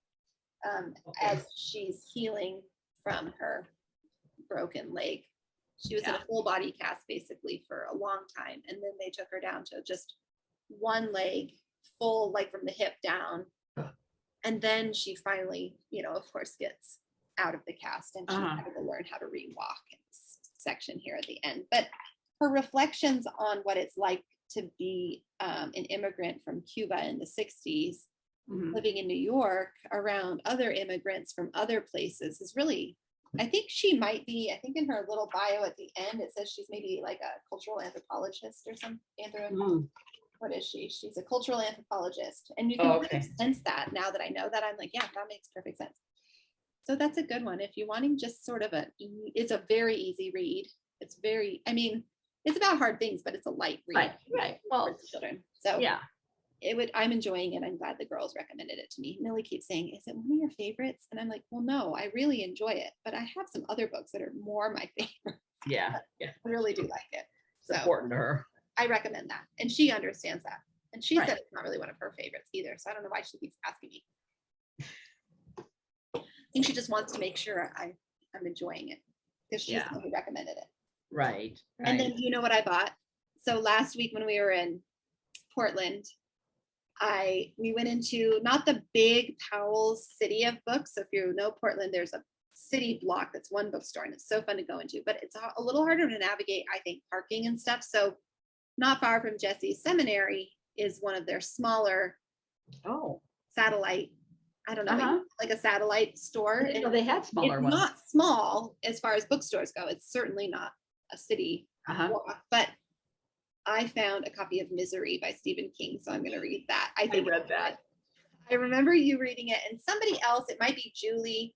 as she's healing from her broken leg. She was in Yeah. a full body cast basically for a long time. And then they took her down to just one leg, full, like from the hip down. And then she finally, of course, gets out of the cast and she's having to learn how to re-walk in this section here at the end. But her reflections on what it's like to be an immigrant from Cuba in the 60s, living in New York around other immigrants from other places is really, I think she might be, I think in her little bio at the end, it says she's maybe like a cultural anthropologist or something. What is she? She's a cultural anthropologist. And you can kind of sense that now that I know that. I'm like, yeah, that makes perfect sense. So that's a good one. If you're wanting just sort of it's a very easy read. It's very, I mean, it's about hard things, but it's a light read. Right. Well, for children. So yeah. I'm enjoying it. I'm glad the girls recommended it to me. Millie keeps saying, is it one of your favorites? And I'm like, well, no, I really enjoy it, but I have some other books that are more my favorite. Yeah. I really do like it. It's important to her. I recommend that. And she understands that. And she Right. said it's not really one of her favorites either. So I don't know why she keeps asking me. I think she just wants to make sure I'm enjoying it because she's the one who recommended it. Right. And then you know what I bought? So last week when we were in Portland, we went into not the big Powell's City of Books. So if you know Portland, there's a city block that's one bookstore and it's so fun to go into, but it's a little harder to navigate, I think, parking and stuff. So not far from Jesse's seminary is one of their smaller satellite, I don't know, like a satellite store. I didn't know they had smaller ones. It's not small as far as bookstores go. It's certainly not a city walk, but I found a copy of Misery by Stephen King, so I'm going to read that. I read that. I remember you reading it, and somebody else, it might be Julie,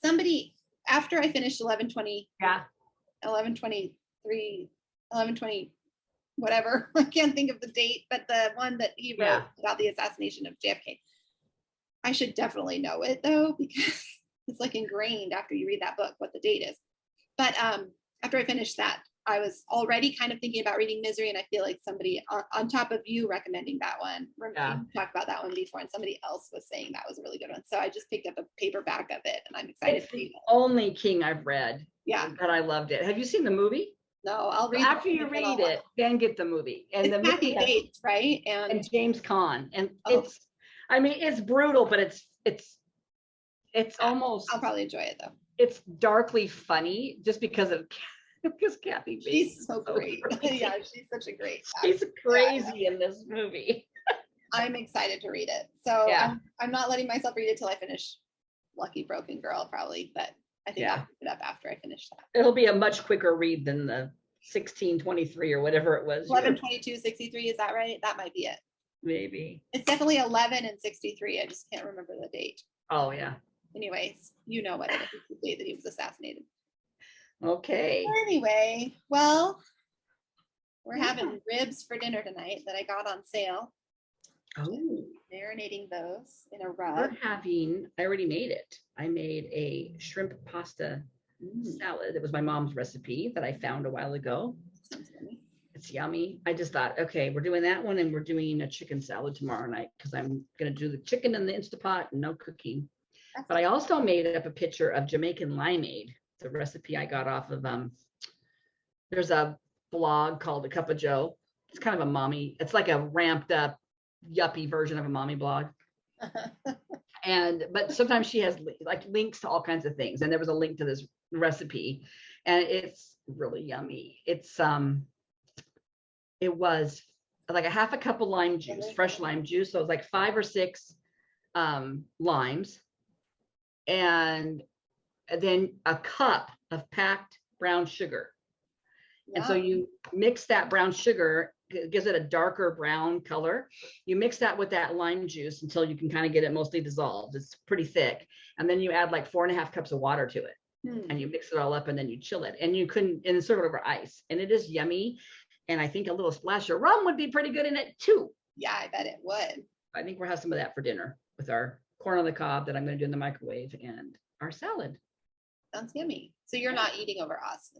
somebody, after I finished 1120, 1120, whatever, I can't think of the date, but the one that he wrote about the assassination of JFK. I should definitely know it, though, because it's like ingrained after you read that book, what the date is. But after I finished that, I was already kind of thinking about reading Misery, and I feel like somebody on top of you recommending that one, Yeah. we talked about that one before, and somebody else was saying that was a really good one. So I just picked up a paperback of it, and I'm excited It's to read the it. only King I've read. Yeah. That I loved it. Have you seen the movie? No, I'll read After the you book and I'll read it, then get the movie. And It's the Kathy movie has, Bates, right? and And James Caan. And Oh. it's, I mean, it's brutal, but it's Yeah, almost, I'll probably enjoy it though. it's darkly funny just because of because Kathy Bates. She's so is great. crazy. Yeah, she's such a great She's actress. crazy in this movie. I'm excited to read it. So Yeah. I'm not letting myself read it till I finish Lucky Broken Girl, probably, but I think Yeah. I'll pick it up after I finish that. It'll be a much quicker read than the 1623 or whatever it was. 11/22/63, is that right? That might be it. Maybe. It's definitely 11 and 63. I just can't remember the date. Oh yeah. Anyways, you know what it is, the date that he was assassinated. Okay. Anyway, well, we're Yeah. having ribs for dinner tonight that I got on sale. Oh. Marinating those in a We're rub. having, I already made it. I made a shrimp pasta salad. It was my mom's recipe that I found a while ago. Sounds yummy. It's yummy. I just thought, okay, we're doing that one and we're doing a chicken salad tomorrow night because I'm going to do the chicken in the Instapot and no cooking. But I also made up a picture of Jamaican Limeade, the recipe I got off of, there's a blog called A Cup of Joe. It's kind of a mommy, it's like a ramped up yuppie version of a mommy blog. But sometimes she has like links to all kinds of things. And there was a link to this recipe and it's really yummy. It was like a half a cup of lime juice, fresh lime juice. So it was like 5 or 6 limes and then a cup of packed brown sugar. And so you mix that brown sugar, it gives it a darker brown color. You mix that with that lime juice until you can kind of get it mostly dissolved. It's pretty thick. And then you add like 4.5 cups of water to it. And you mix it all up and then you chill it. And and serve it over ice. And it is yummy. And I think a little splash of rum would be pretty good in it too. Yeah, I bet it would. I think we'll have some of that for dinner with our corn on the cob that I'm going to do in the microwave and our salad. Sounds yummy. So you're not eating over us.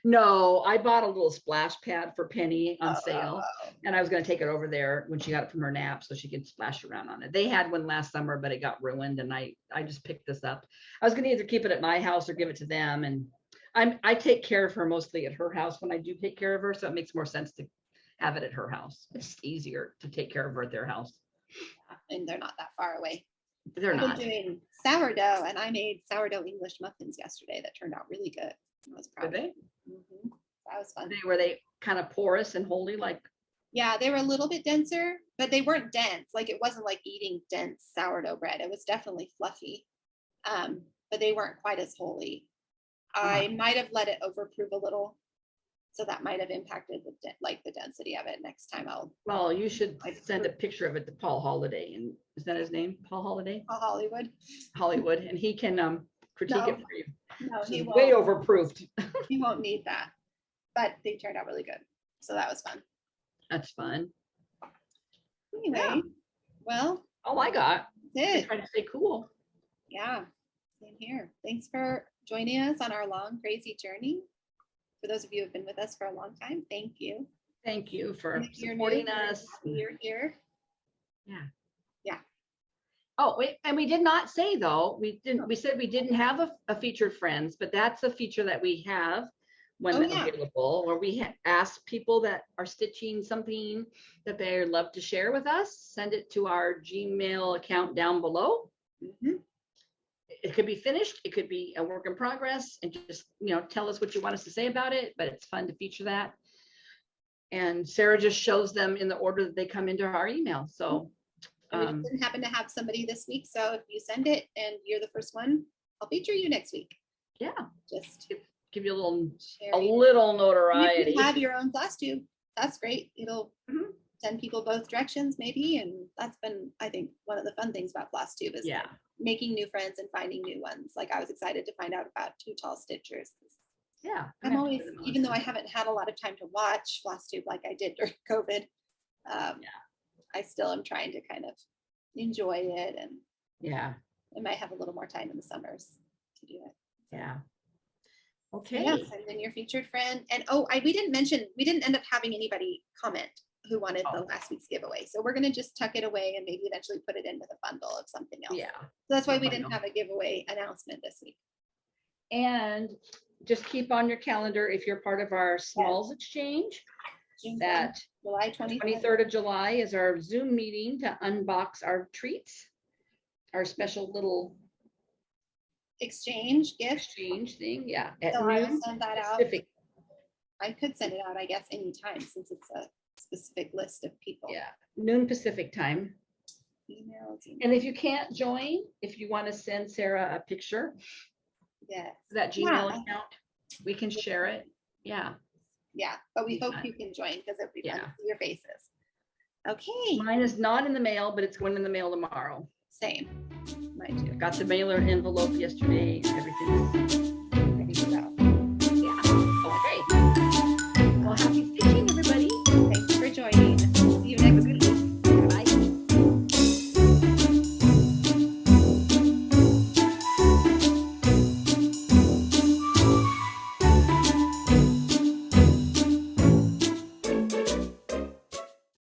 No, I bought a little splash pad for Penny on sale, and I was going to take it over there when she got it from her nap so she could splash around on it. They had one last summer, but it got ruined, and I just picked this up. I was going to either keep it at my house or give it to them, and I take care of her mostly at her house when I do take care of her, so it makes more sense to have it at her house. It's easier to take care of her at their house. And they're not that far away. They're I've not. been doing sourdough, and I made sourdough English muffins yesterday that turned out really good. I was proud. Did they? That was fun. Were they kind of porous and holy like? Yeah, they were a little bit denser, but they weren't dense. Like it wasn't like eating dense sourdough bread. It was definitely fluffy, but they weren't quite as holy. I might have let it overproof a little, so that might have impacted the density of it. Next time Well, you should send a picture of it to Paul Holiday, and is that his name? Paul Holiday? I'll Hollywood, and he can critique it for you. No, This he is won't. way overproofed. He won't need that. But they turned out really good. So that was fun. That's fun. Anyway, Yeah. well, Oh, I got. that's I'm it. trying to say cool. Yeah, same here. Thanks for joining us on our long, crazy journey. For those of you who have been with us for a long time, thank you. Thank you for And if you're supporting new, us. You're here. Oh, wait, and we did not say though, we said we didn't have a featured friends, but that's a feature that we have when available, where we ask people that are stitching something that they love to share with us, send it to our Gmail account down below. It could be finished, it could be a work in progress, and just, tell us what you want us to say about it, but it's fun to feature that. And Sarah just shows them in the order that they come into our email. So And we didn't happen to have somebody this week, so if you send it and you're the first one, I'll feature you next week. yeah, Just give you a little sharing. notoriety. You can have your own Flosstube. That's great. It'll send people both directions maybe, and that's been, I think, one of the fun things about Flosstube is making new friends and finding new ones. Like I was excited to find out about Two Tall Stitchers. Yeah, I'm always, even though I haven't had a lot of time to watch Flosstube like I did during COVID, I still am trying to kind of enjoy it, and I might have a little more time in the summers to do it. Yeah. Okay. Yes, and then your featured friend. And we didn't mention, we didn't end up having anybody comment who wanted the last week's giveaway. So we're gonna just tuck it away and maybe eventually put it in with a bundle of something else. Yeah. So that's why we a didn't bundle. have a giveaway announcement this week. And just keep on your calendar if you're part of our Smalls Exchange. June That July 23rd. 23rd of July is our Zoom meeting to unbox our treats, our special little Exchange gift. exchange thing. Yeah. At So I will noon send that out. Pacific. I could send it out, I guess, anytime since it's a specific list of people. Yeah. Noon Pacific time. Emails. And if you can't join, if you want to send Sarah a picture, Yes. that Gmail Yeah. account, we can share it. Yeah. Yeah, but we hope you can join because it'd be fun to Yeah. see your faces. Okay, Mine is not in the mail, but it's going in the mail tomorrow. same. Mine too. Got the mailer envelope yesterday. Everything's